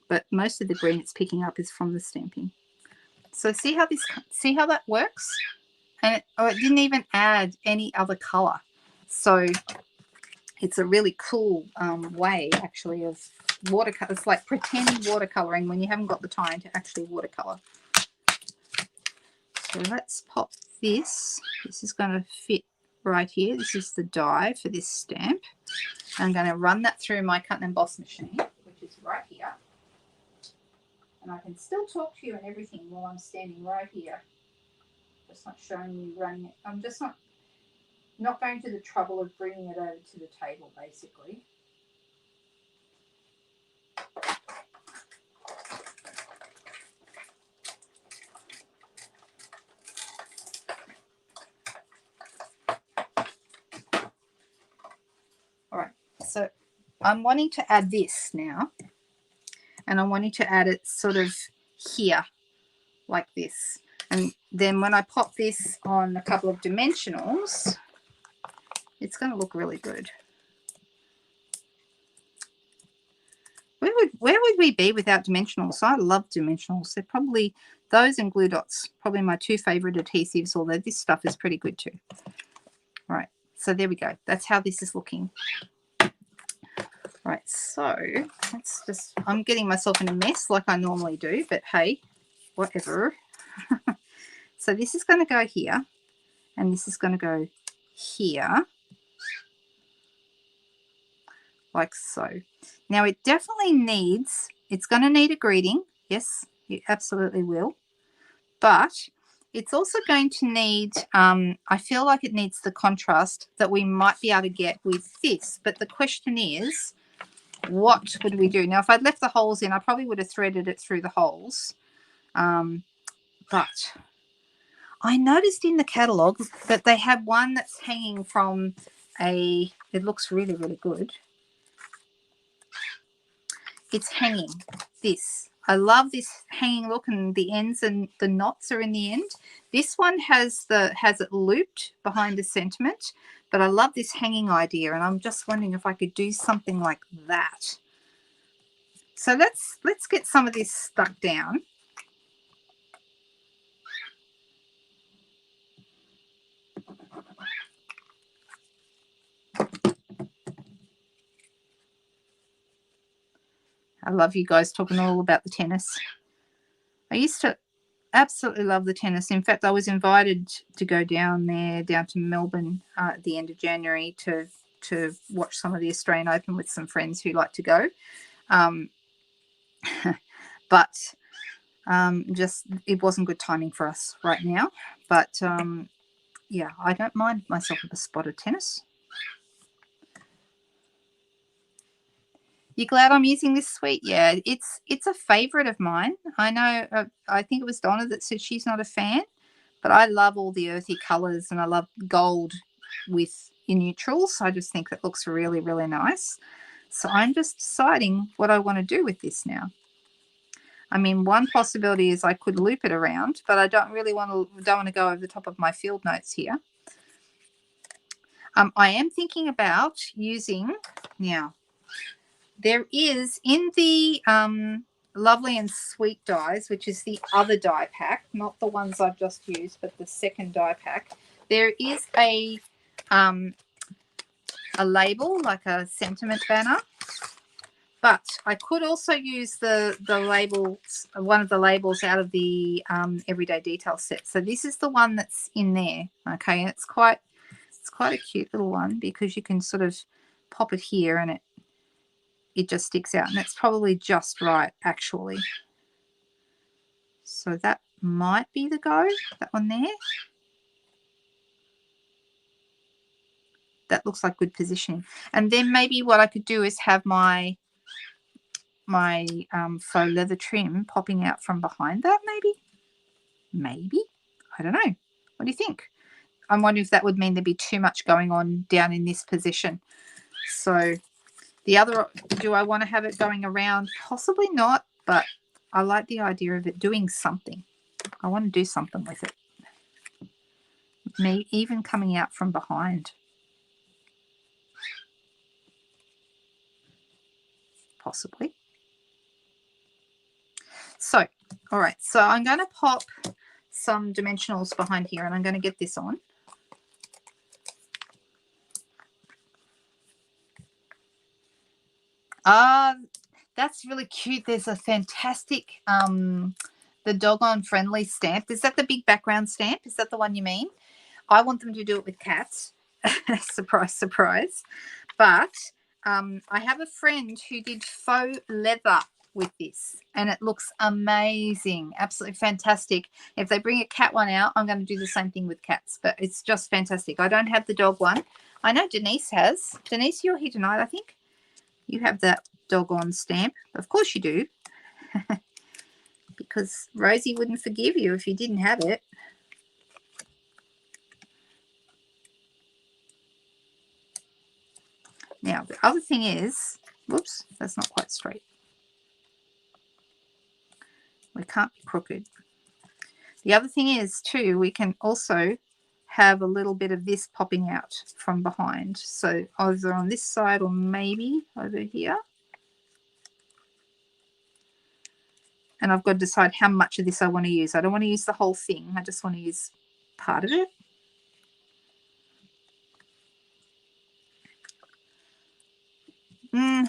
But most of the green it's picking up is from the stamping. So see how that works? And it didn't even add any other color. So it's a really cool way actually of watercolor. It's like pretend watercoloring when you haven't got the time to actually watercolor. So let's pop this. This is going to fit right here. This is the die for this stamp. I'm going to run that through my cut and emboss machine, which is right here. And I can still talk to you and everything while I'm standing right here. Just not showing you running it. I'm just not going to the trouble of bringing it over to the table, basically. I'm wanting to add this now, and I'm wanting to add it sort of here like this. And then when I pop this on a couple of dimensionals, it's going to look really good. Where would we be without dimensionals? I love dimensionals. They're probably, those and glue dots, probably my two favorite adhesives, although this stuff is pretty good too. All right, so there we go. That's how this is looking. Right, so let's just, I'm getting myself in a mess like I normally do, but hey, whatever. So this is going to go here, and this is going to go here, like so. Now it definitely needs, it's going to need a greeting. Yes, it absolutely will. But it's also going to need, I feel like it needs the contrast that we might be able to get with this. But the question is, what would we do? Now, if I'd left the holes in, I probably would have threaded it through the holes. But I noticed in the catalogue that they have one that's hanging from a, it looks really, really good. It's hanging, this. I love this hanging look, and the ends and the knots are in the end. This one has it looped behind the sentiment, but I love this hanging idea, and I'm just wondering if I could do something like that. So let's get some of this stuck down. I love you guys talking all about the tennis. I used to absolutely love the tennis. In fact, I was invited to go down to Melbourne at the end of January to watch some of the Australian Open with some friends who like to go. But just it wasn't good timing for us right now. But yeah, I don't mind myself with a spot of tennis. You glad I'm using this suite? Yeah, it's a favorite of mine. I know, I think it was Donna that said she's not a fan, but I love all the earthy colors, and I love gold with your neutrals. I just think that looks really, really nice. So I'm just deciding what I want to do with this now. I mean, one possibility is I could loop it around, but I don't want to go over the top of my field notes here. I am thinking about using, now, there is in the Lovely and Sweet dies, which is the other die pack, not the ones I've just used, but the second die pack, there is a label, like a sentiment banner. But I could also use the labels, one of the labels out of the Everyday Detail set. So this is the one that's in there, okay? And it's quite a cute little one, because you can sort of pop it here and it just sticks out, and that's probably just right, actually. So that might be the go, that one there. That looks like good positioning. And then maybe what I could do is have my faux leather trim popping out from behind that, maybe. I don't know. What do you think? I'm wondering if that would mean there'd be too much going on down in this position. So the other, do I want to have it going around? Possibly not, but I like the idea of it doing something. I want to do something with it. Maybe even coming out from behind. Possibly. So, all right. So I'm going to pop some dimensionals behind here, and I'm going to get this on. That's really cute. There's a fantastic the Doggone Friendly stamp. Is that the big background stamp? Is that the one you mean? I want them to do it with cats. Surprise, surprise. But I have a friend who did faux leather with this, and it looks amazing. Absolutely fantastic. If they bring a cat one out, I'm going to do the same thing with cats, but it's just fantastic. I don't have the dog one. I know Denise has. Denise, you're here tonight, I think. You have that doggone stamp. Of course you do. Because Rosie wouldn't forgive you if you didn't have it. Now, the other thing is, Whoops, that's not quite straight. We can't be crooked. The other thing is too, we can also have a little bit of this popping out from behind. So either on this side or maybe over here. And I've got to decide how much of this I want to use. I don't want to use the whole thing. I just want to use part of it.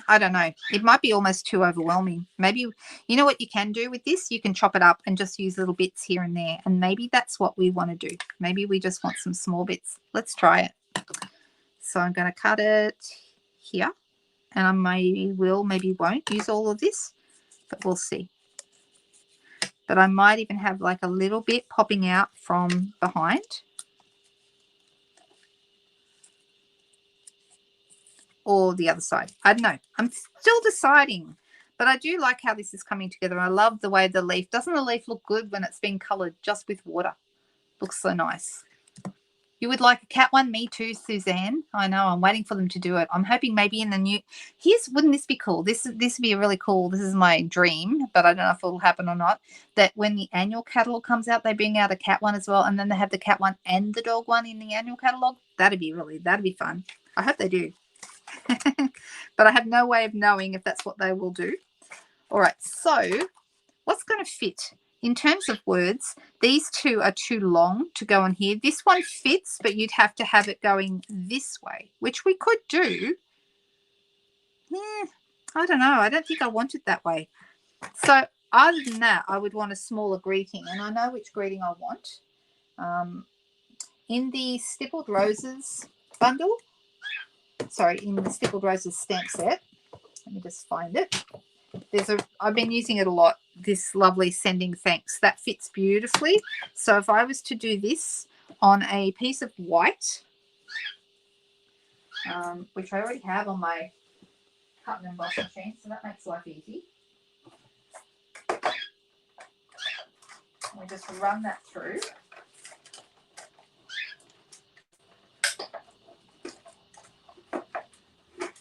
I don't know. It might be almost too overwhelming. Maybe, you know what you can do with this? You can chop it up and just use little bits here and there. And maybe that's what we want to do. Maybe we just want some small bits. Let's try it. So I'm going to cut it here. And I maybe will, maybe won't use all of this. But we'll see. But I might even have like a little bit popping out from behind. Or the other side. I don't know. I'm still deciding. But I do like how this is coming together. I love the way the leaf. Doesn't the leaf look good when it's been coloured just with water? Looks so nice. You would like a cat one? Me too, Suzanne. I know. I'm waiting for them to do it. I'm hoping maybe in the new... Wouldn't this be cool? This would be a really cool... This is my dream, but I don't know if it'll happen or not. That when the annual catalogue comes out, they bring out a cat one as well. And then they have the cat one and the dog one in the annual catalogue. That'd be fun. I hope they do. But I have no way of knowing if that's what they will do. All right, so what's going to fit? In terms of words, these two are too long to go on here. This one fits, but you'd have to have it going this way, which we could do. I don't know. I don't think I want it that way. So other than that, I would want a smaller greeting, and I know which greeting I want. In the Stippled Roses bundle, in the Stippled Roses stamp set, let me just find it. I've been using it a lot, this lovely Sending Thanks. That fits beautifully. So if I was to do this on a piece of white, which I already have on my cut and emboss machine, so that makes life easy. We just run that through.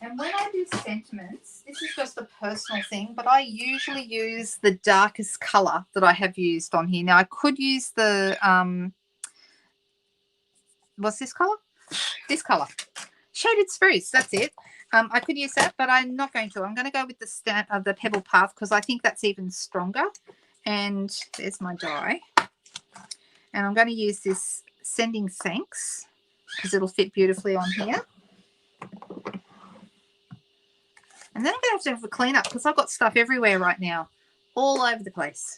And when I do sentiments, this is just a personal thing, but I usually use the darkest colour that I have used on here. Now, I could use the, what's this colour? This colour. Shaded Spruce, that's it. I could use that, but I'm not going to. I'm going to go with the Pebble Path because I think that's even stronger. And there's my die. And I'm going to use this Sending Thanks because it'll fit beautifully on here. And then I'm going to have a clean up because I've got stuff everywhere right now, all over the place.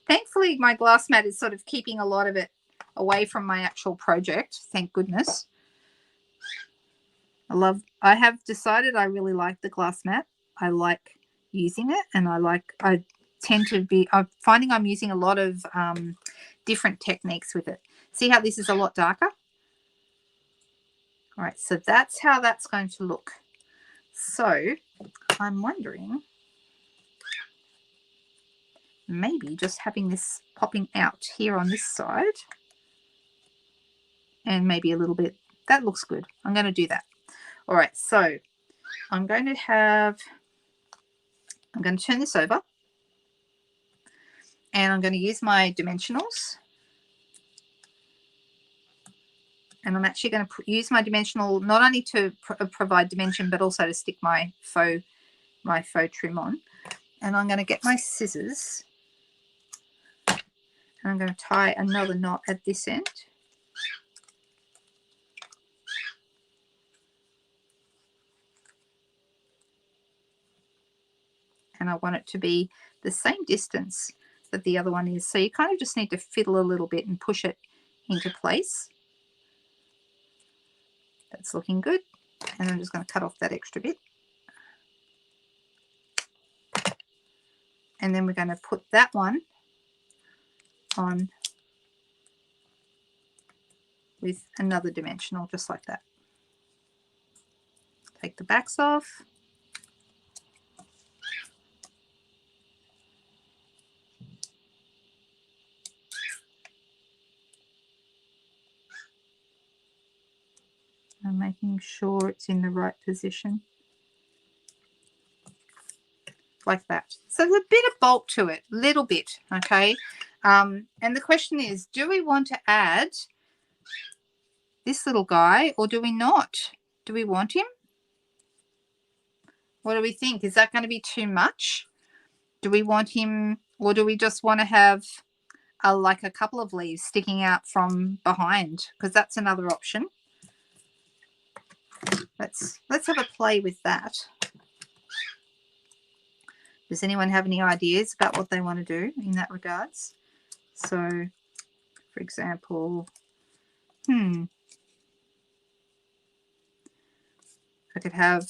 Thankfully, my glass mat is sort of keeping a lot of it away from my actual project. Thank goodness. I have decided I really like the glass mat. I like using it, and I'm finding I'm using a lot of different techniques with it. See how this is a lot darker? All right, so that's how that's going to look. So I'm wondering, maybe just having this popping out here on this side and maybe a little bit, that looks good. I'm going to do that. All right, so I'm going to turn this over and I'm going to use my dimensionals. And I'm actually going to use my dimensional not only to provide dimension, but also to stick my faux trim on. And I'm going to get my scissors and I'm going to tie another knot at this end. And I want it to be the same distance that the other one is. So you kind of just need to fiddle a little bit and push it into place. That's looking good. And I'm just going to cut off that extra bit. And then we're going to put that one on with another dimensional, just like that. Take the backs off. I'm making sure it's in the right position. like that. So there's a bit of bulk to it, little bit, okay? And the question is, do we want to add this little guy or do we not? Do we want him? What do we think? Is that going to be too much? Do we want him, or do we just want to have like a couple of leaves sticking out from behind? Because that's another option. Let's have a play with that. Does anyone have any ideas about what they want to do in that regards? So, for example, I could have,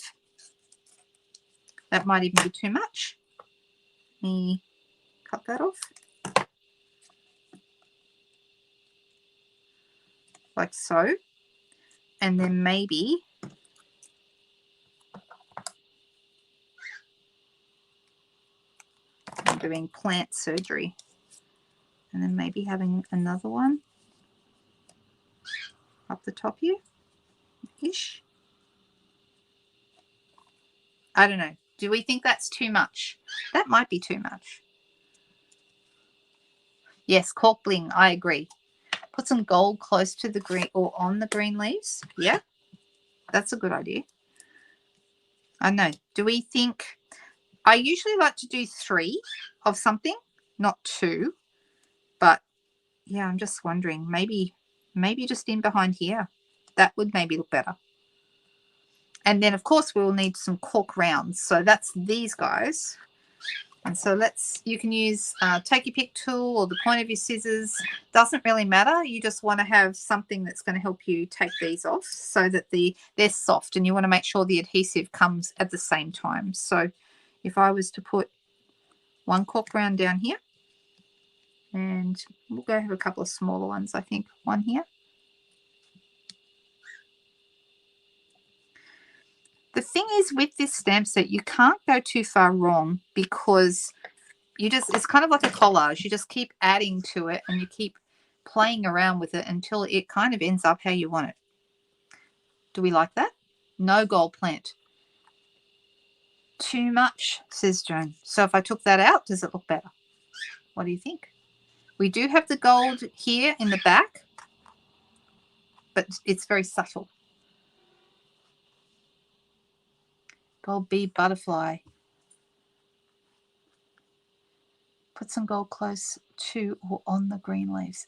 that might even be too much. Let me cut that off. Like so. And then maybe I'm doing plant surgery. And then maybe having another one up the top here, ish. I don't know. Do we think that's too much? That might be too much. Yes, cork bling, I agree. Put some gold close to the green or on the green leaves. Yeah, that's a good idea. I know. Do we think, I usually like to do 3 of something, not 2. But yeah, I'm just wondering, maybe just in behind here. That would maybe look better. And then, of course, we'll need some cork rounds. So that's these guys. And so you can use take your pick tool or the point of your scissors. Doesn't really matter. You just want to have something that's going to help you take these off so that they're soft, and you want to make sure the adhesive comes at the same time. So if I was to put one cork round down here, and we'll go have a couple of smaller ones, I think. One here. The thing is with this stamp set, you can't go too far wrong because it's kind of like a collage. You just keep adding to it and you keep playing around with it until it kind of ends up how you want it. Do we like that? No gold plant. Too much, says Joan. So if I took that out, does it look better? What do you think? We do have the gold here in the back, but it's very subtle. Gold bee butterfly. Put some gold close to or on the green leaves.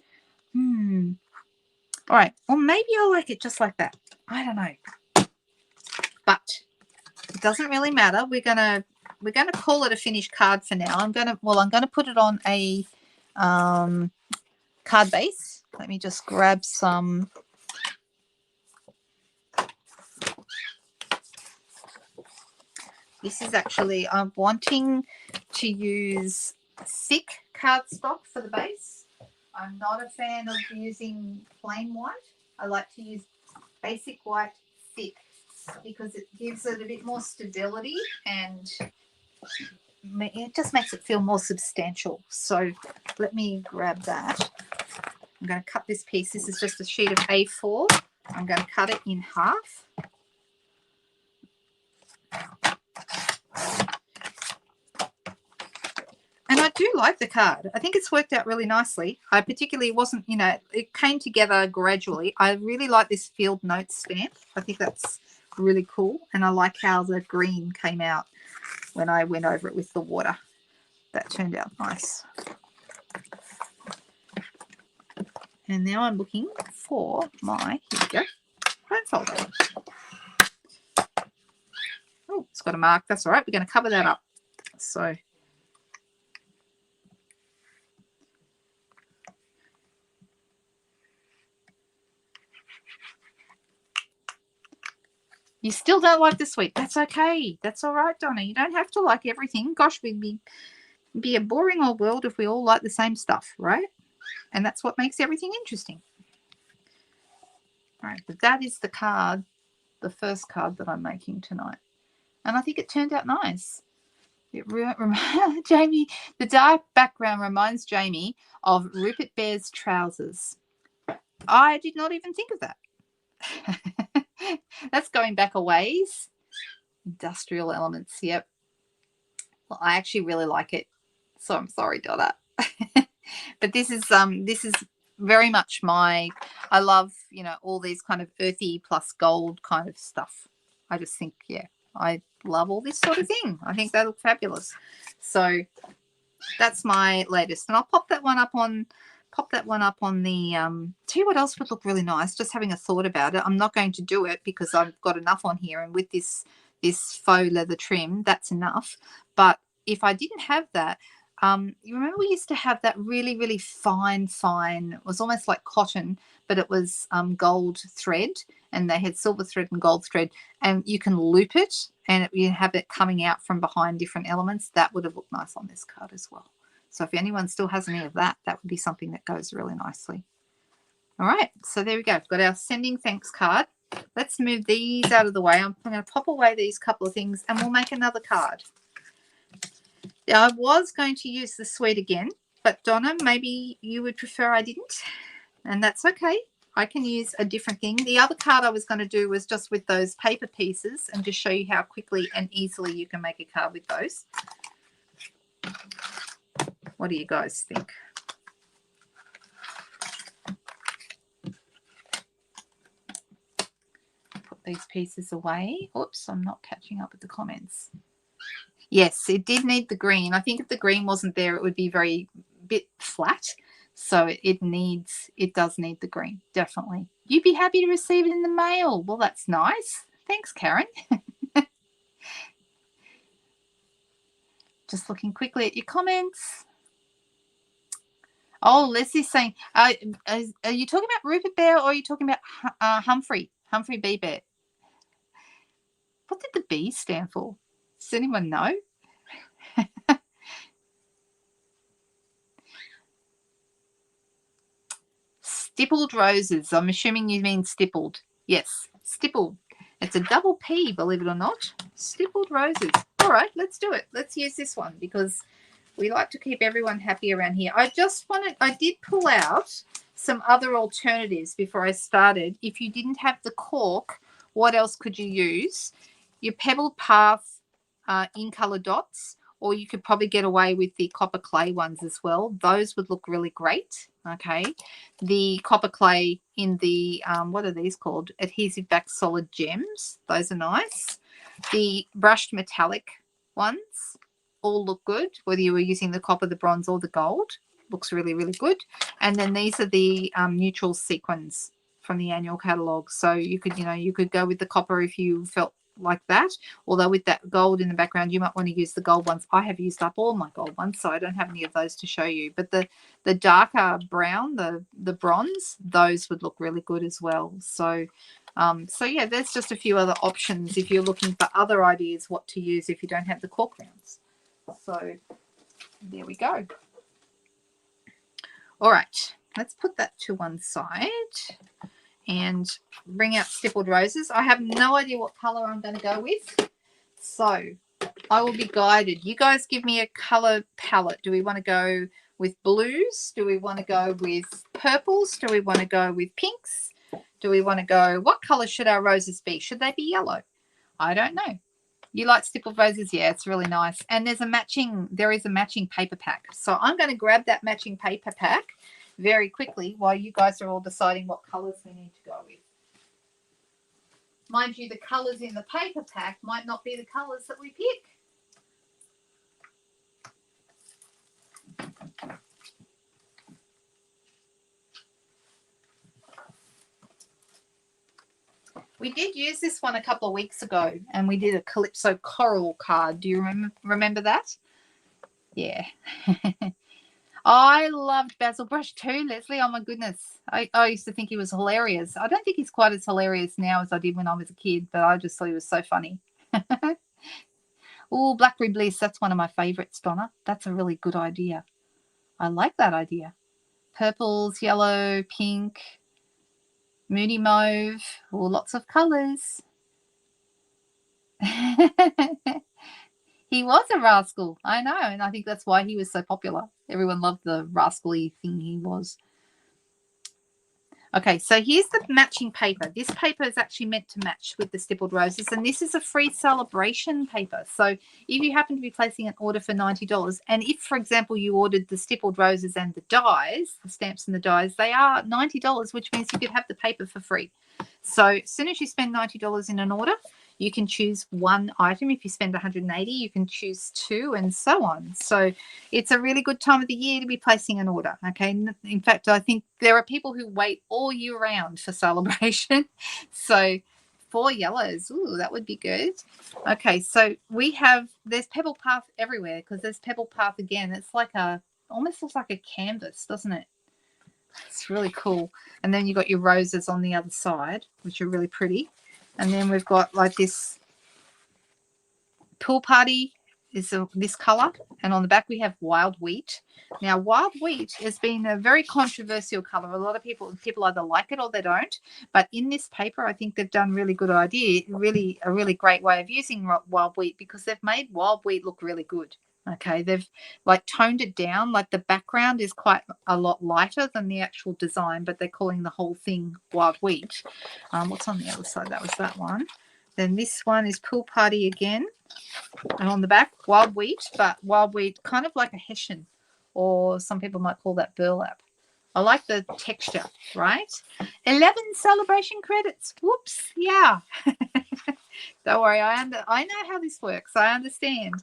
All right. Well, maybe I like it just like that. I don't know. But it doesn't really matter. We're gonna call it a finished card for now. I'm gonna put it on a card base. Let me just grab some. This is actually, I'm wanting to use thick cardstock for the base. I'm not a fan of using plain white. I like to use basic white thick because it gives it a bit more stability and it just makes it feel more substantial. So let me grab that. I'm going to cut this piece. This is just a sheet of A4. I'm going to cut it in half. And I do like the card. I think it's worked out really nicely. I particularly wasn't, it came together gradually. I really like this field notes stamp. I think that's really cool. And I like how the green came out when I went over it with the water. That turned out nice. And now I'm looking for my, here we go, home folder. Oh, it's got a mark. That's all right. We're going to cover that up. So you still don't like the sweet. That's okay. That's all right, Donna. You don't have to like everything. Gosh, we'd be a boring old world if we all like the same stuff, right? And that's what makes everything interesting. All right, but that is the card, the first card that I'm making tonight. And I think it turned out nice. Jamie, the dark background reminds Jamie of Rupert Bear's trousers. I did not even think of that. That's going back a ways. Industrial elements, yep. Well, I actually really like it. So I'm sorry, Donna. But this is very much my, I love, you know, all these kind of earthy plus gold kind of stuff. I just think, yeah, I love all this sort of thing. I think they look fabulous. So that's my latest. And I'll pop that one up on the tell you what else would look really nice, just having a thought about it. I'm not going to do it because I've got enough on here, and with this faux leather trim, that's enough. But if I didn't have that, you remember we used to have that really, really fine, it was almost like cotton, but it was gold thread, and they had silver thread and gold thread, and you can loop it, and you have it coming out from behind different elements. That would have looked nice on this card as well. So if anyone still has any of that, that would be something that goes really nicely. All right, so there we go. We've got our sending thanks card. Let's move these out of the way. I'm going to pop away these couple of things, and we'll make another card. Now, I was going to use the sweet again, but Donna, maybe you would prefer I didn't, and that's okay. I can use a different thing. The other card I was going to do was just with those paper pieces, and just show you how quickly and easily you can make a card with those. What do you guys think? Put these pieces away. Oops, I'm not catching up with the comments. Yes, it did need the green. I think if the green wasn't there, it would be very bit flat. So it does need the green, definitely. You'd be happy to receive it in the mail. Well, that's nice. Thanks, Karen. Just looking quickly at your comments. Oh, Leslie's saying, are you talking about Rupert Bear, or are you talking about Humphrey B. Bear? What did the B stand for? Does anyone know? Stippled roses. I'm assuming you mean stippled. Yes, stippled. It's a double P, believe it or not. Stippled roses. All right, let's do it. Let's use this one because we like to keep everyone happy around here. I did pull out some other alternatives before I started. If you didn't have the cork, what else could you use? Your Pebbled Path in color dots, or you could probably get away with the copper clay ones as well. Those would look really great. Okay, the copper clay in the what are these called? Adhesive back solid gems. Those are nice. The brushed metallic ones all look good, whether you were using the copper, the bronze, or the gold. Looks really, really good. And then these are the neutral sequins from the annual catalogue. So you could go with the copper if you felt like that, although with that gold in the background you might want to use the gold ones. I have used up all my gold ones, so I don't have any of those to show you, but the darker brown, the bronze, those would look really good as well. So yeah, there's just a few other options if you're looking for other ideas what to use if you don't have the cork rounds. So there we go. All right, let's put that to one side and bring out Stippled Roses. I have no idea what color I'm going to go with, so I will be guided. You guys give me a color palette. Do we want to go with blues? Do we want to go with purples? Do we want to go with pinks? Do we want to go, what color should our roses be? Should they be yellow? I don't know. You like Stippled Roses? Yeah, it's really nice. And there is a matching paper pack. So I'm going to grab that matching paper pack very quickly while you guys are all deciding what colors we need to go with. Mind you, the colors in the paper pack might not be the colors that we pick. We did use this one a couple of weeks ago, and we did a Calypso Coral card. Do you remember that? Yeah. I loved Basil Brush too, Leslie. Oh, my goodness. I used to think he was hilarious. I don't think he's quite as hilarious now as I did when I was a kid, but I just thought he was so funny. Oh, Blackberry Bliss. That's one of my favorites, Donna. That's a really good idea. I like that idea. Purples, yellow, pink, moody mauve. Oh, lots of colors. He was a rascal. I know, and I think that's why he was so popular. Everyone loved the rascally thing he was. Okay, so here's the matching paper. This paper is actually meant to match with the stippled roses, and this is a free celebration paper. So if you happen to be placing an order for $90, and if, for example, you ordered the stippled roses and the dies, the stamps and the dies, they are $90, which means you could have the paper for free. So as soon as you spend $90 in an order, you can choose one item. If you spend $180, you can choose two, and so on. So it's a really good time of the year to be placing an order. Okay. In fact, I think there are people who wait all year round for celebration. So 4 yellows. Ooh, that would be good. Okay. So there's Pebble Path everywhere because there's Pebble Path again. It's like almost looks like a canvas, doesn't it? It's really cool. And then you've got your roses on the other side, which are really pretty. And then we've got like this Pool Party is this color, and on the back we have Wild Wheat. Now, Wild Wheat has been a very controversial color. A lot of people either like it or they don't. But in this paper, I think they've done really good idea, a really great way of using Wild Wheat, because they've made Wild Wheat look really good. Okay, they've like toned it down. Like the background is quite a lot lighter than the actual design, but they're calling the whole thing Wild Wheat. What's on the other side? That was that one. Then this one is Pool Party again. And on the back, Wild Wheat, but Wild Wheat kind of like a Hessian, or some people might call that burlap. I like the texture, right? 11 celebration credits. Whoops, yeah. Don't worry, I know how this works. I understand.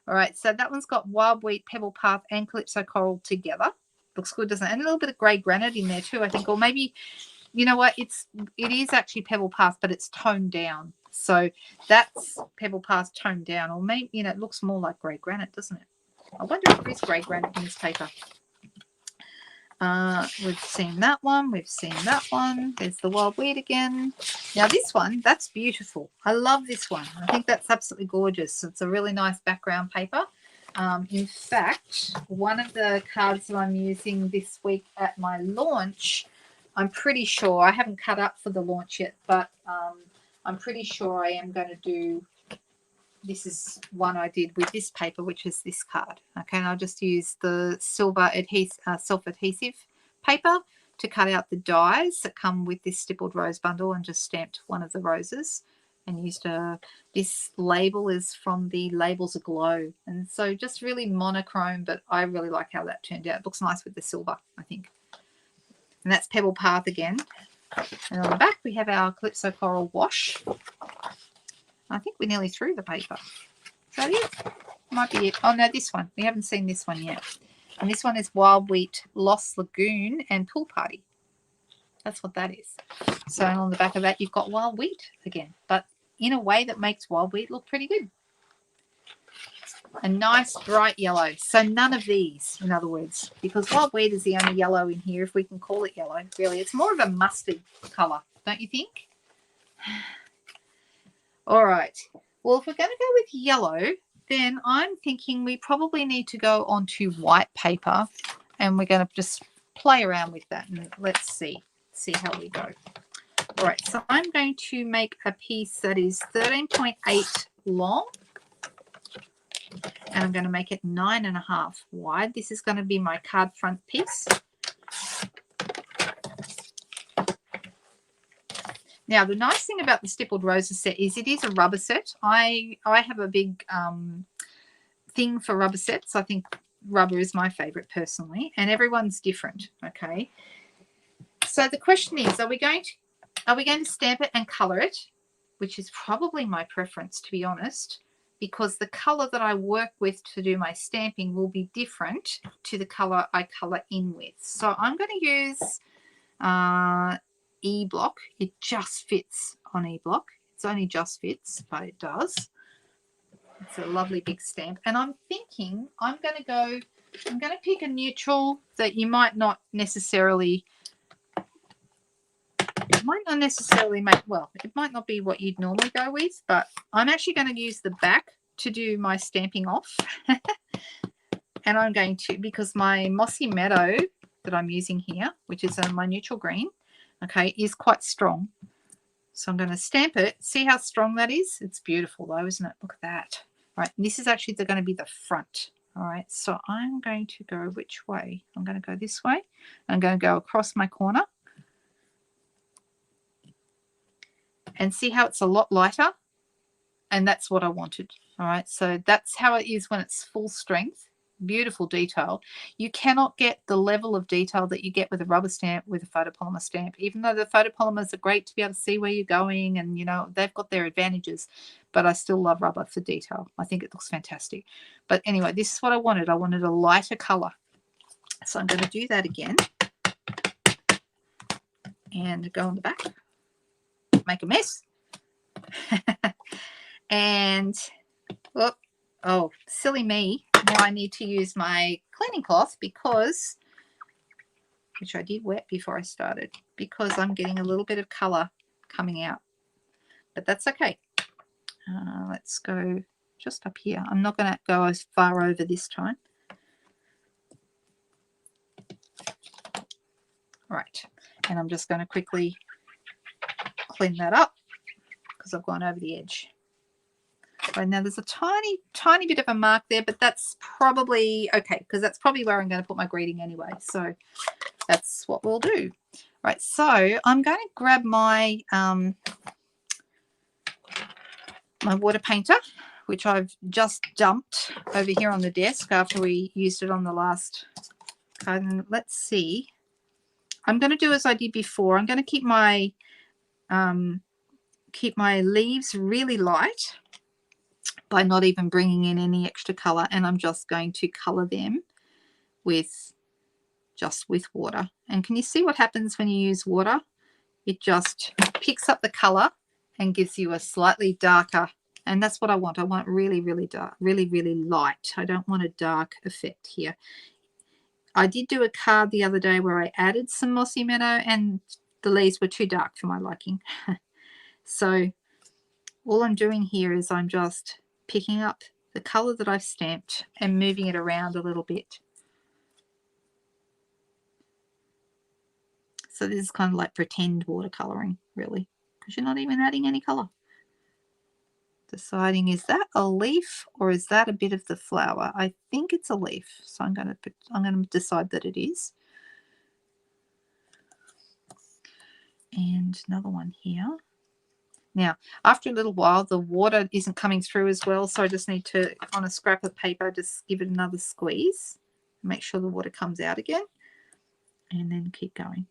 All right, so that one's got Wild Wheat, Pebble Path, and Calypso Coral together. Looks good, doesn't it? And a little bit of grey granite in there too, I think. Or maybe, you know what, it is actually Pebble Path, but it's toned down. So that's Pebble Path toned down. Or maybe, it looks more like grey granite, doesn't it? I wonder if there is grey granite in this paper. We've seen that one. We've seen that one. There's the Wild Wheat again. Now this one, that's beautiful. I love this one. I think that's absolutely gorgeous. It's a really nice background paper. In fact, one of the cards that I'm using this week at my launch, I'm pretty sure, I haven't cut up for the launch yet, but I'm pretty sure I am going to do, this is one I did with this paper, which is this card. Okay, and I'll just use the silver self-adhesive paper to cut out the dies that come with this stippled rose bundle, and just stamped one of the roses and used this label is from the Labels Aglow. And so just really monochrome, but I really like how that turned out. It looks nice with the silver, I think. And that's Pebble Path again. And on the back, we have our Calypso Coral wash. I think we're nearly through the paper. Is that it? Might be it. Oh, no, this one. We haven't seen this one yet. And this one is Wild Wheat, Lost Lagoon, and Pool Party. That's what that is. So on the back of that, you've got Wild Wheat again, but in a way that makes Wild Wheat look pretty good. A nice bright yellow. So none of these, in other words, because Wild Wheat is the only yellow in here, if we can call it yellow. Really, it's more of a mustard colour, don't you think? All right. Well, if we're going to go with yellow, then I'm thinking we probably need to go onto white paper, and we're going to just play around with that, and let's see how we go. All right. So I'm going to make a piece that is 13.8 long. And I'm going to make it 9.5 wide. This is going to be my card front piece. Now, the nice thing about the Stippled Roses set is it is a rubber set. I have a big thing for rubber sets. I think rubber is my favourite personally, and everyone's different, okay? So the question is, are we going to stamp it and colour it, which is probably my preference, to be honest, because the colour that I work with to do my stamping will be different to the colour I colour in with. So I'm going to use E-block. It just fits on E-block. It's only just fits, but it does. It's a lovely big stamp. And I'm thinking I'm going to pick a neutral that you might not necessarily, it might not be what you'd normally go with, but I'm actually going to use the back to do my stamping off. And I'm going to, because my Mossy Meadow that I'm using here, which is my neutral green, okay, is quite strong. So I'm going to stamp it. See how strong that is? It's beautiful though, isn't it? Look at that. All right, and this is actually going to be the front. All right, so I'm going to go which way? I'm going to go this way. I'm going to go across my corner. And see how it's a lot lighter? And that's what I wanted. All right, so that's how it is when it's full strength. Beautiful detail. You cannot get the level of detail that you get with a rubber stamp with a photopolymer stamp, even though the photopolymers are great to be able to see where you're going, and you know they've got their advantages, but I still love rubber for detail. I think it looks fantastic. But anyway, this is what I wanted. I wanted a lighter color, so I'm going to do that again and go on the back, make a mess. And oh, silly me. Now I need to use my cleaning cloth because, which I did wet before I started, because I'm getting a little bit of color coming out. But that's okay. Let's go just up here. I'm not going to go as far over this time. Right. And I'm just going to quickly clean that up because I've gone over the edge. Right, now there's a tiny bit of a mark there, but that's probably okay because that's probably where I'm going to put my greeting anyway. So that's what we'll do. Right, so I'm going to grab my my water painter, which I've just dumped over here on the desk after we used it on the last card. And let's see. I'm going to do as I did before. I'm going to keep my leaves really light by not even bringing in any extra color, and I'm just going to color them with water. And can you see what happens when you use water? It just picks up the color and gives you a slightly darker, and that's what I want. I want really dark, really light. I don't want a dark effect here. I did do a card the other day where I added some mossy meadow and the leaves were too dark for my liking. So all I'm doing here is I'm just picking up the color that I've stamped and moving it around a little bit. So this is kind of like pretend watercoloring, really, because you're not even adding any color. Deciding, is that a leaf or is that a bit of the flower? I think it's a leaf, so I'm going to decide that it is. And another one here. Now, after a little while, the water isn't coming through as well, so I just need to, on a scrap of paper, just give it another squeeze. Make sure the water comes out again, and then keep going.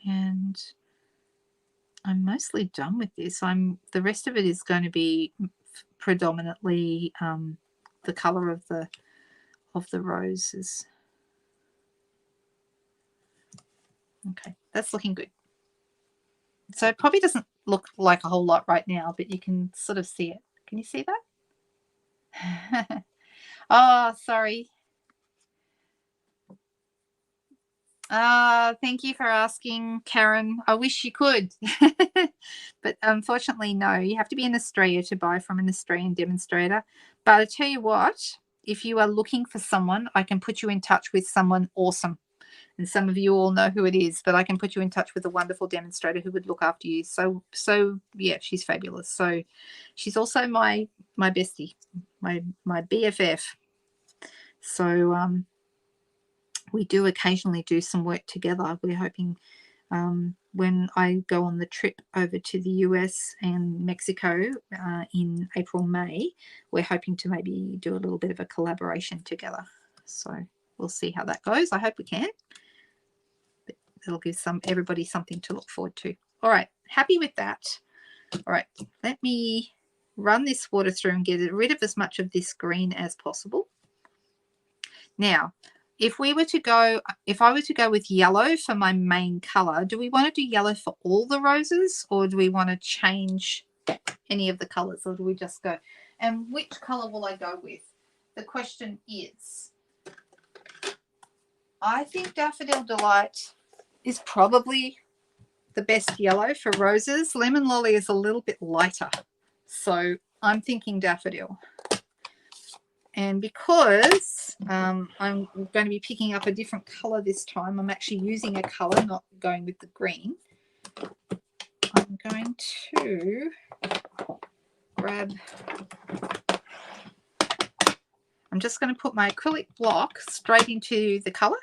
And I'm mostly done with this. The rest of it is going to be predominantly the color of the roses. Okay, that's looking good. So it probably doesn't look like a whole lot right now, but you can sort of see it. Can you see that? Oh, sorry. Thank you for asking, Karen. I wish you could. But unfortunately, no. You have to be in Australia to buy from an Australian demonstrator. But I tell you what, if you are looking for someone, I can put you in touch with someone awesome. And some of you all know who it is, but I can put you in touch with a wonderful demonstrator who would look after you. So yeah, she's fabulous. So she's also my bestie, my BFF. So we do occasionally do some work together. We're hoping when I go on the trip over to the US and Mexico in April, May, we're hoping to maybe do a little bit of a collaboration together. So we'll see how that goes. I hope we can. It'll give everybody something to look forward to. All right, happy with that. All right, let me run this water through and get rid of as much of this green as possible. Now, if I were to go with yellow for my main color, do we want to do yellow for all the roses, or do we want to change any of the colors, or do we just go? And which color will I go with? The question is, I think Daffodil Delight is probably the best yellow for roses. Lemon Lolly is a little bit lighter, so I'm thinking Daffodil. And because I'm going to be picking up a different color this time, I'm actually using a color, not going with the green. I'm going I'm just going to put my acrylic block straight into the colour.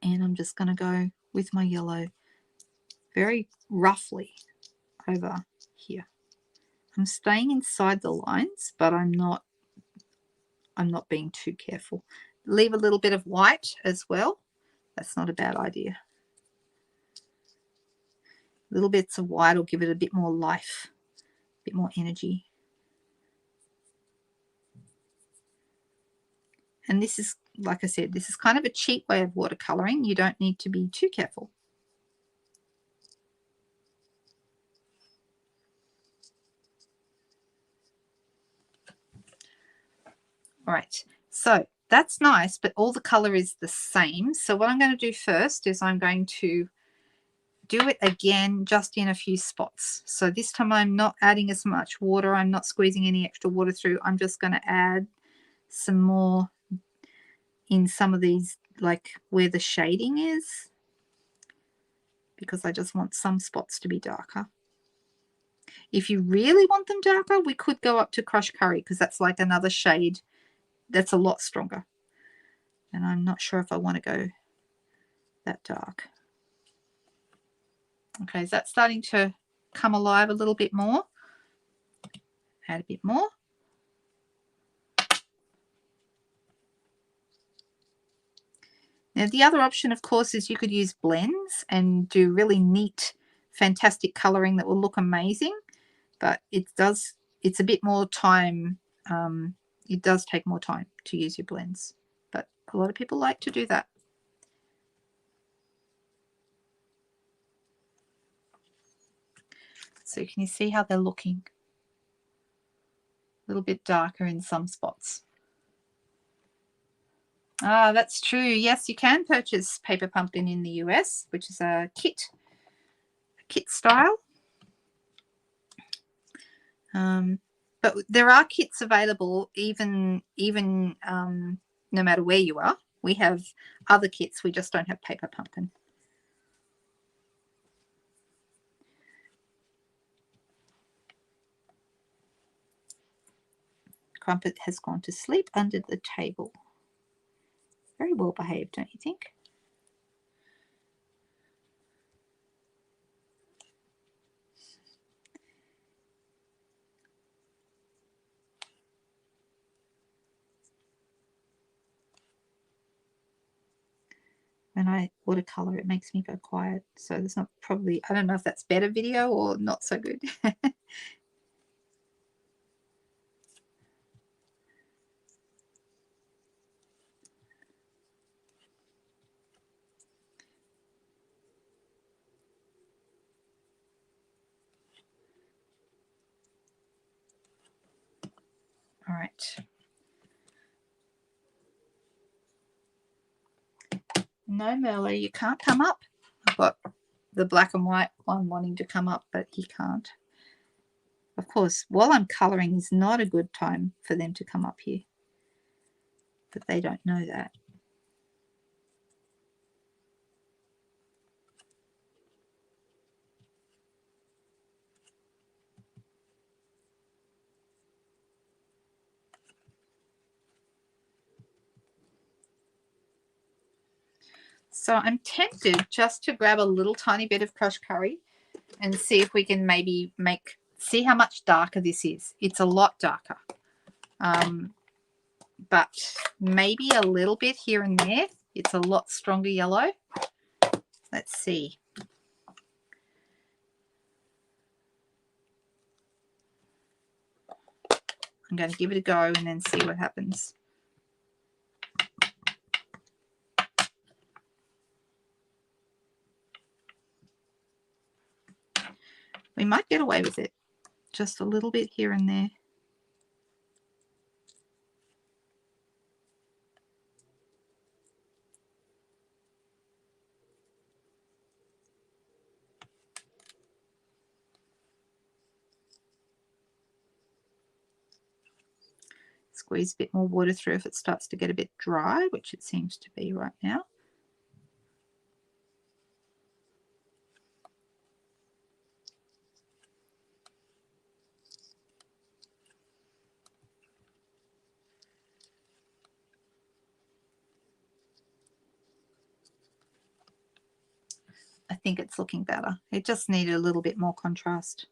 And I'm just going to go with my yellow very roughly over here. I'm staying inside the lines, but I'm not being too careful. Leave a little bit of white as well. That's not a bad idea. Little bits of white will give it a bit more life, a bit more energy. And this is, like I said, this is kind of a cheap way of watercoloring. You don't need to be too careful. All right, so that's nice, but all the color is the same. So what I'm going to do first is I'm going to do it again just in a few spots. So this time I'm not adding as much water. I'm not squeezing any extra water through. I'm just going to add some more in some of these, like where the shading is, because I just want some spots to be darker. If you really want them darker, we could go up to Crushed Curry, because that's like another shade that's a lot stronger. And I'm not sure if I want to go that dark. Okay, is that starting to come alive a little bit more? Add a bit more. Now, the other option, of course, is you could use blends and do really neat, fantastic colouring that will look amazing. But it's a bit more time. It does take more time to use your blends. But a lot of people like to do that. So can you see how they're looking? A little bit darker in some spots. Ah, that's true. Yes, you can purchase Paper Pumpkin in the US, which is a kit style. But there are kits available even no matter where you are. We have other kits. We just don't have Paper Pumpkin. Crumpet has gone to sleep under the table. Very well behaved, don't you think? When I watercolor, it makes me go quiet. So there's not probably, I don't know if that's better video or not so good. All right. No, Merlo, you can't come up. I've got the black and white one wanting to come up, but he can't. Of course, while I'm colouring is not a good time for them to come up here. But they don't know that. So I'm tempted just to grab a little tiny bit of Crushed Curry and see if we can maybe see how much darker this is. It's a lot darker. But maybe a little bit here and there. It's a lot stronger yellow. Let's see. I'm going to give it a go and then see what happens. We might get away with it. Just a little bit here and there. Squeeze a bit more water through if it starts to get a bit dry, which it seems to be right now. I think it's looking better. It just needed a little bit more contrast.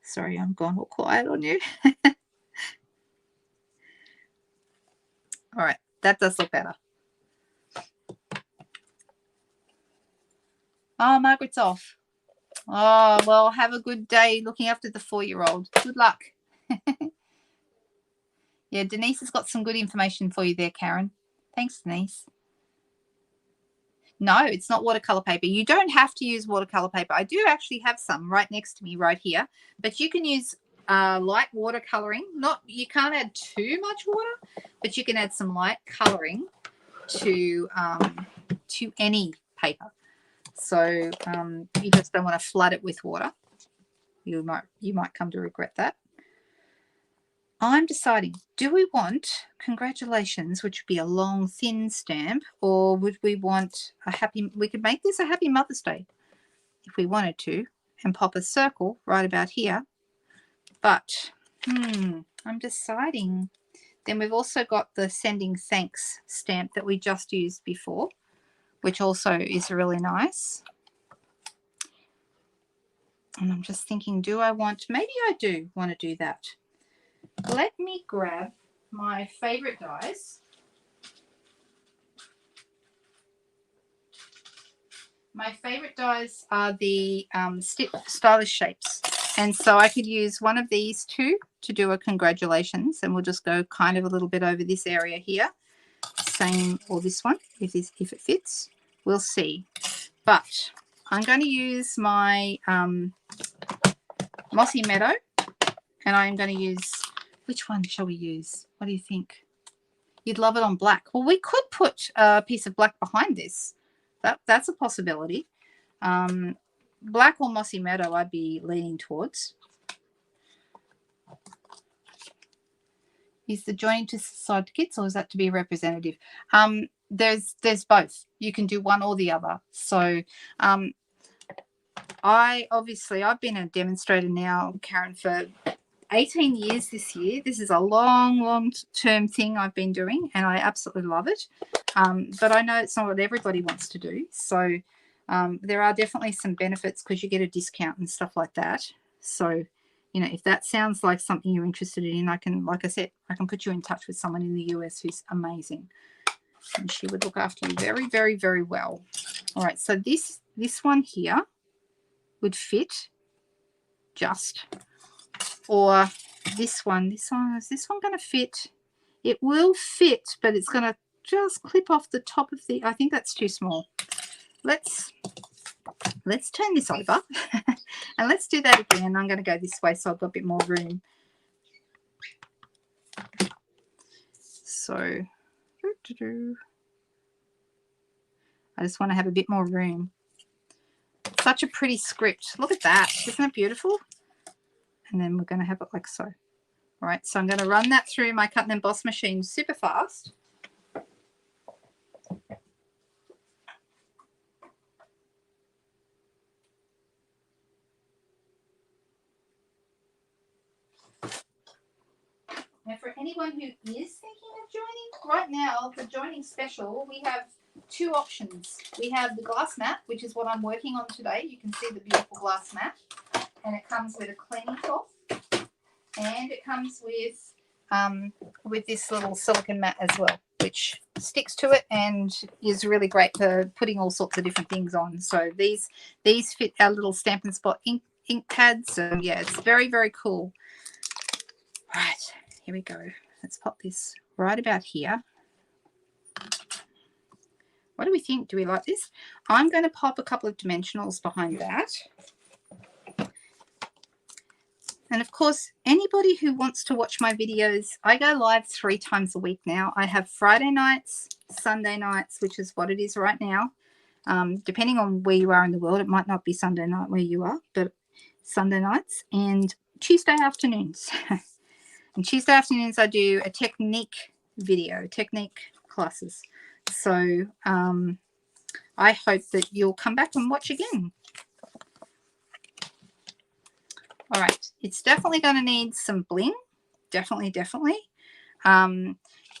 Sorry, I'm gone all quiet on you. All right, that does look better. Oh, Margaret's off. Oh, well, have a good day looking after the 4-year-old. Good luck. Yeah, Denise has got some good information for you there, Karen. Thanks, Denise. No, it's not watercolor paper. You don't have to use watercolor paper. I do actually have some right next to me right here, but you can use light watercoloring. You can't add too much water, but you can add some light coloring to any paper. So you just don't want to flood it with water. You might come to regret that. I'm deciding, do we want congratulations, which would be a long, thin stamp, or would we want we could make this a happy Mother's Day if we wanted to, and pop a circle right about here. But, I'm deciding. Then we've also got the sending thanks stamp that we just used before, which also is really nice. And I'm just thinking, maybe I do want to do that. Let me grab my favorite dies. My favorite dies are the stylish shapes. And so I could use one of these two to do a congratulations. And we'll just go kind of a little bit over this area here. Same, or this one, if it fits. We'll see. But I'm going to use my Mossy Meadow. And I'm going to use... Which one shall we use? What do you think? You'd love it on black. Well, we could put a piece of black behind this. That's a possibility. Black or Mossy Meadow I'd be leaning towards. Is the joining to side kits, or is that to be representative? There's both. You can do one or the other. So I've been a demonstrator now, Karen, for 18 years this year. This is a long-term thing I've been doing, and I absolutely love it. But I know it's not what everybody wants to do. So there are definitely some benefits because you get a discount and stuff like that. So, if that sounds like something you're interested in, like I said, I can put you in touch with someone in the US who's amazing. And she would look after you very, very, very well. All right, so this one here would fit just... Or this one, is this one going to fit? It will fit, but it's going to just clip off the top of I think that's too small. Let's turn this over and let's do that again. I'm going to go this way so I've got a bit more room. So I just want to have a bit more room. Such a pretty script. Look at that. Isn't that beautiful? And then we're going to have it like so. All right, so I'm going to run that through my cut and emboss machine super fast. Now, for anyone who is thinking of joining, right now, the joining special, we have two options. We have the glass mat, which is what I'm working on today. You can see the beautiful glass mat. And it comes with a cleaning cloth. And it comes with this little silicone mat as well, which sticks to it and is really great for putting all sorts of different things on. So these fit our little Stampin' Spot ink pads. So yeah, it's very, very cool. All right, here we go. Let's pop this right about here. What do we think? Do we like this? I'm going to pop a couple of dimensionals behind that. And of course, anybody who wants to watch my videos, I go live 3 times a week now. I have Friday nights, Sunday nights, which is what it is right now. Depending on where you are in the world, it might not be Sunday night where you are, but Sunday nights and Tuesday afternoons. And Tuesday afternoons, I do a technique video, technique classes. So I hope that you'll come back and watch again. All right, it's definitely going to need some bling. Definitely.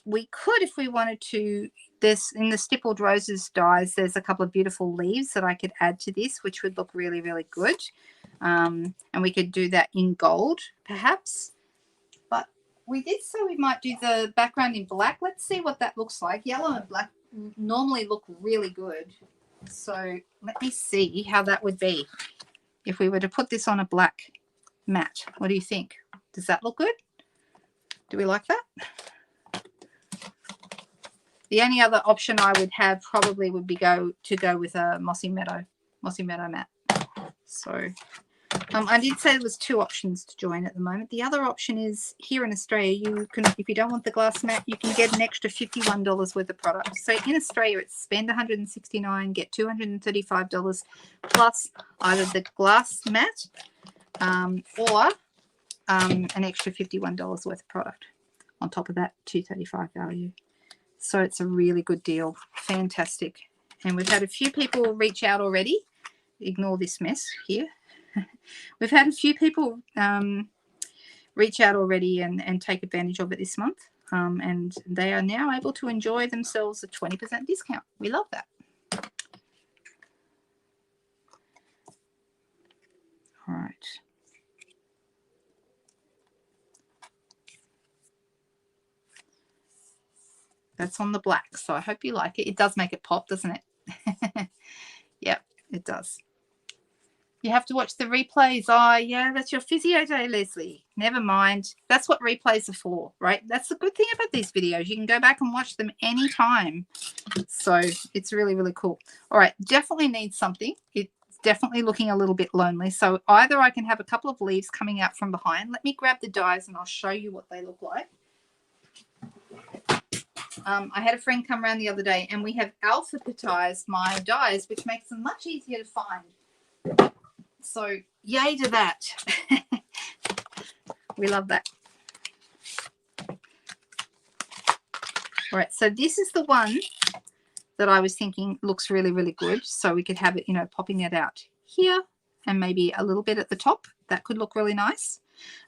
We could, if we wanted to, there's in the Stippled Roses dies, there's a couple of beautiful leaves that I could add to this, which would look really, really good. And we could do that in gold, perhaps. But we did say we might do the background in black. Let's see what that looks like. Yellow and black normally look really good. So let me see how that would be if we were to put this on a black mat. What do you think? Does that look good? Do we like that? The only other option I would have probably would be go with a mossy meadow mat. So I did say there was 2 options to join at the moment. The other option is here in Australia, you can, if you don't want the glass mat, you can get an extra $51 worth of product. So in Australia, it's spend $169, get $235 plus either the glass mat or an extra $51 worth of product on top of that $235 value. So it's a really good deal. Fantastic. And we've had a few people reach out already. Ignore this mess here. We've had a few people reach out already and take advantage of it this month. And they are now able to enjoy themselves a 20% discount. We love that. All right. That's on the black, so I hope you like it. It does make it pop, doesn't it? Yep, it does. You have to watch the replays. Oh, yeah, that's your physio day, Leslie. Never mind. That's what replays are for, right? That's the good thing about these videos. You can go back and watch them anytime. So it's really, really cool. All right, definitely needs something. It's definitely looking a little bit lonely. So either I can have a couple of leaves coming out from behind. Let me grab the dies and I'll show you what they look like. I had a friend come around the other day and we have alphabetized my dies, which makes them much easier to find. So yay to that. We love that. All right, so this is the one that I was thinking looks really, really good. So we could have it, you know, popping it out here and maybe a little bit at the top. That could look really nice.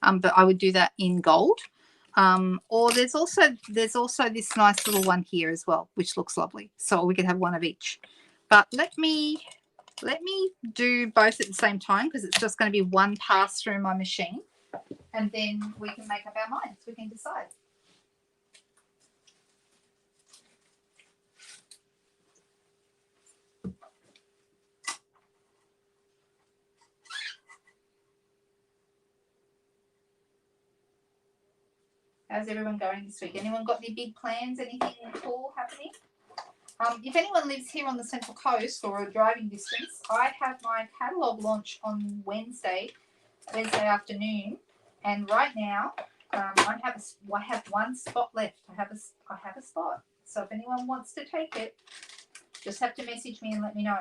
But I would do that in gold. Or there's also this nice little one here as well, which looks lovely. So we could have one of each. But let me do both at the same time because it's just going to be one pass through my machine, and then we can make up our minds. We can decide. How's everyone going this week? Anyone got any big plans? Anything cool happening? If anyone lives here on the Central Coast or a driving distance, I have my catalogue launch on Wednesday afternoon, and right now I have one spot left. I have a spot. So if anyone wants to take it, just have to message me and let me know.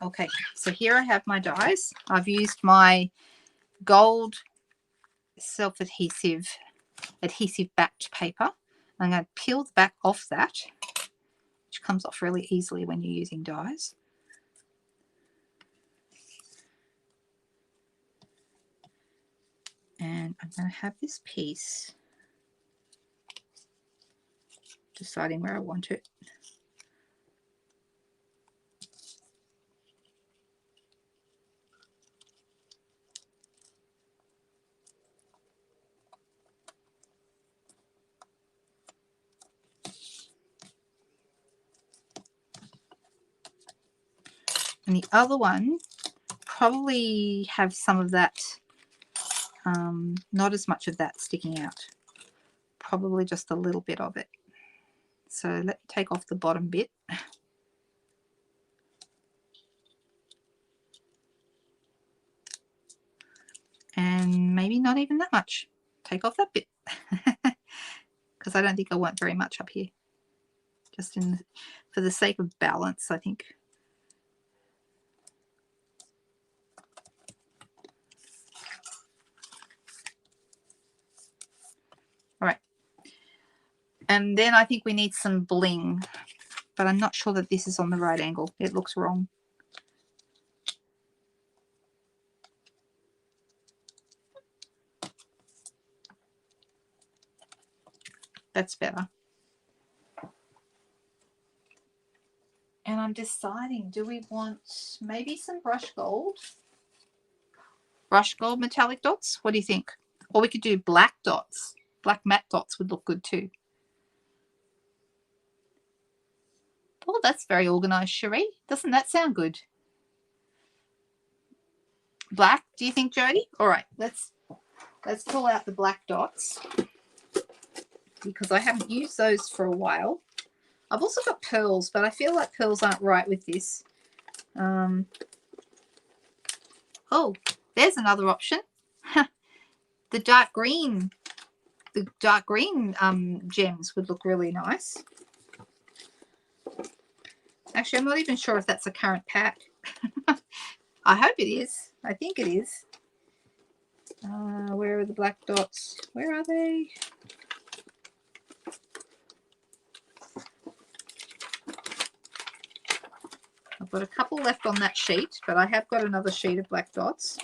Okay, so here I have my dies. I've used my gold self-adhesive backed paper. I'm going to peel the back off that, which comes off really easily when you're using dies. And I'm going to have this piece, deciding where I want it. And the other one probably have some of that, not as much of that sticking out, probably just a little bit of it. So let me take off the bottom bit. And maybe not even that much. Take off that bit. Because I don't think I want very much up here. Just for the sake of balance, I think. And then I think we need some bling, but I'm not sure that this is on the right angle. It looks wrong. That's better. And I'm deciding, do we want maybe some brush gold? Brush gold metallic dots? What do you think? Or we could do black dots. Black matte dots would look good too. Oh, that's very organized, Cherie. Doesn't that sound good? Black, do you think, Jody? All right, let's pull out the black dots because I haven't used those for a while. I've also got pearls, but I feel like pearls aren't right with this. Oh, there's another option. The dark green gems would look really nice. Actually, I'm not even sure if that's a current pack. I hope it is. I think it is. Where are the black dots? Where are they? I've got a couple left on that sheet, but I have got another sheet of black dots.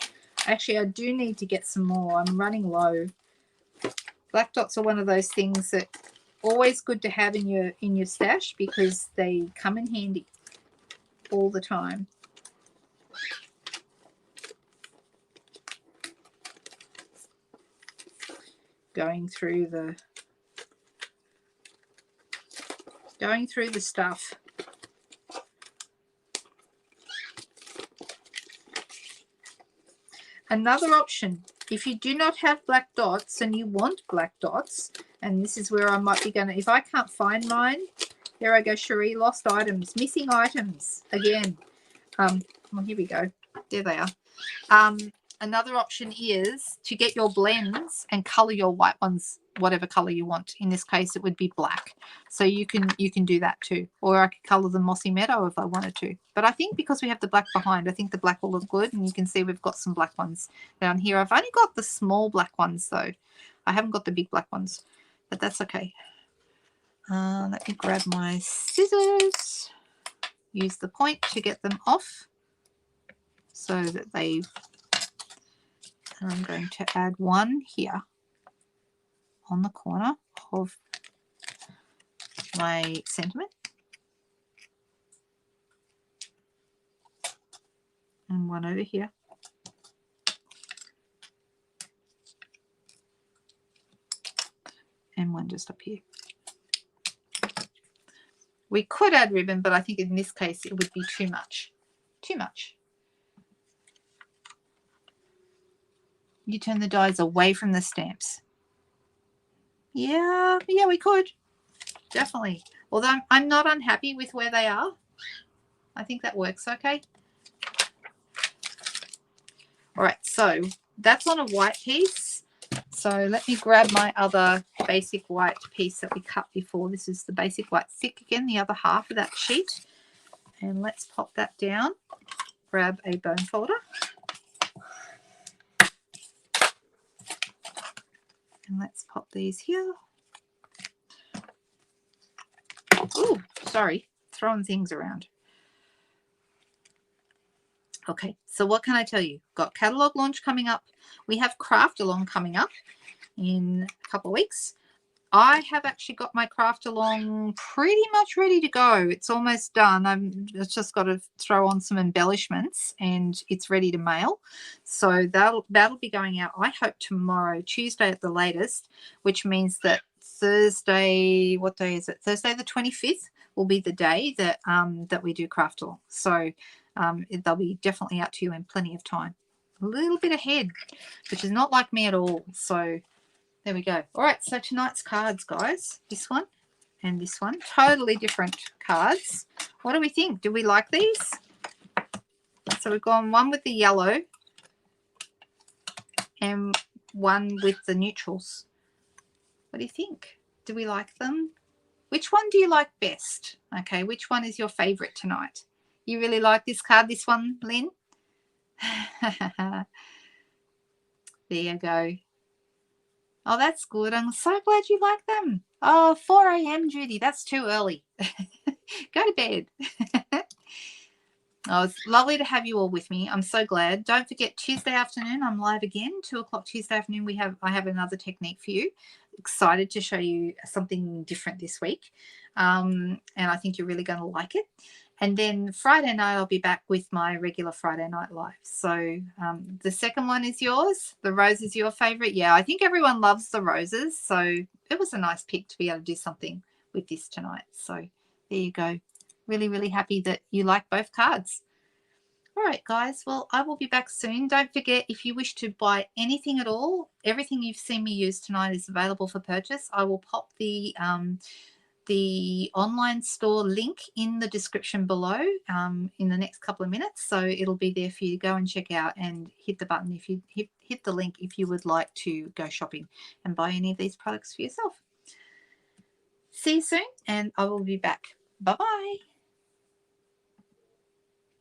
Actually, I do need to get some more. I'm running low. Black dots are one of those things that always good to have in your stash because they come in handy all the time. Going through the stuff. Another option, if you do not have black dots and you want black dots, and this is where I might be going to, if I can't find mine, there I go, Cherie, lost items, missing items again. Well, here we go. There they are. Another option is to get your blends and color your white ones whatever color you want. In this case, it would be black. So you can do that too. Or I could color the mossy meadow if I wanted to. But I think because we have the black behind, I think the black will look good. And you can see we've got some black ones down here. I've only got the small black ones though. I haven't got the big black ones, but that's okay. Let me grab my scissors. Use the point to get them off so that they... I'm going to add one here on the corner of my sentiment. And one over here. And one just up here. We could add ribbon, but I think in this case it would be too much. Too much. You turn the dies away from the stamps. Yeah, we could. Definitely. Although I'm not unhappy with where they are. I think that works okay. All right, so that's on a white piece. So let me grab my other basic white piece that we cut before. This is the basic white thick again, the other half of that sheet. And let's pop that down. Grab a bone folder. And let's pop these here. Ooh, sorry, throwing things around. Okay, so what can I tell you? Got catalog launch coming up. We have craft along coming up in a couple of weeks. I have actually got my craft along pretty much ready to go. It's almost done. It's just got to throw on some embellishments and it's ready to mail. So that'll be going out, I hope, tomorrow, Tuesday at the latest, which means that Thursday, what day is it? Thursday the 25th will be the day that that we do craft along. So they'll be definitely out to you in plenty of time. A little bit ahead, which is not like me at all. So there we go. All right, so tonight's cards, guys. This one and this one. Totally different cards. What do we think? Do we like these? So we've gone one with the yellow and one with the neutrals. What do you think? Do we like them? Which one do you like best? Okay, which one is your favorite tonight? You really like this card, this one, Lynn? There you go. Oh, that's good. I'm so glad you like them. Oh, 4 a.m. Judy, that's too early. Go to bed. Oh, it's lovely to have you all with me. I'm so glad. Don't forget Tuesday afternoon, I'm live again. 2 o'clock Tuesday afternoon, I have another technique for you. Excited to show you something different this week. And I think you're really going to like it. And then Friday night, I'll be back with my regular Friday night live. So the second one is yours. The rose is your favorite. Yeah, I think everyone loves the roses. So it was a nice pick to be able to do something with this tonight. So there you go. Really, really happy that you like both cards. All right, guys. Well, I will be back soon. Don't forget, if you wish to buy anything at all, everything you've seen me use tonight is available for purchase. I will pop the online store link in the description below in the next couple of minutes. So it'll be there for you to go and check out and hit the button if you hit the link if you would like to go shopping and buy any of these products for yourself. See you soon, and I will be back. Bye-bye.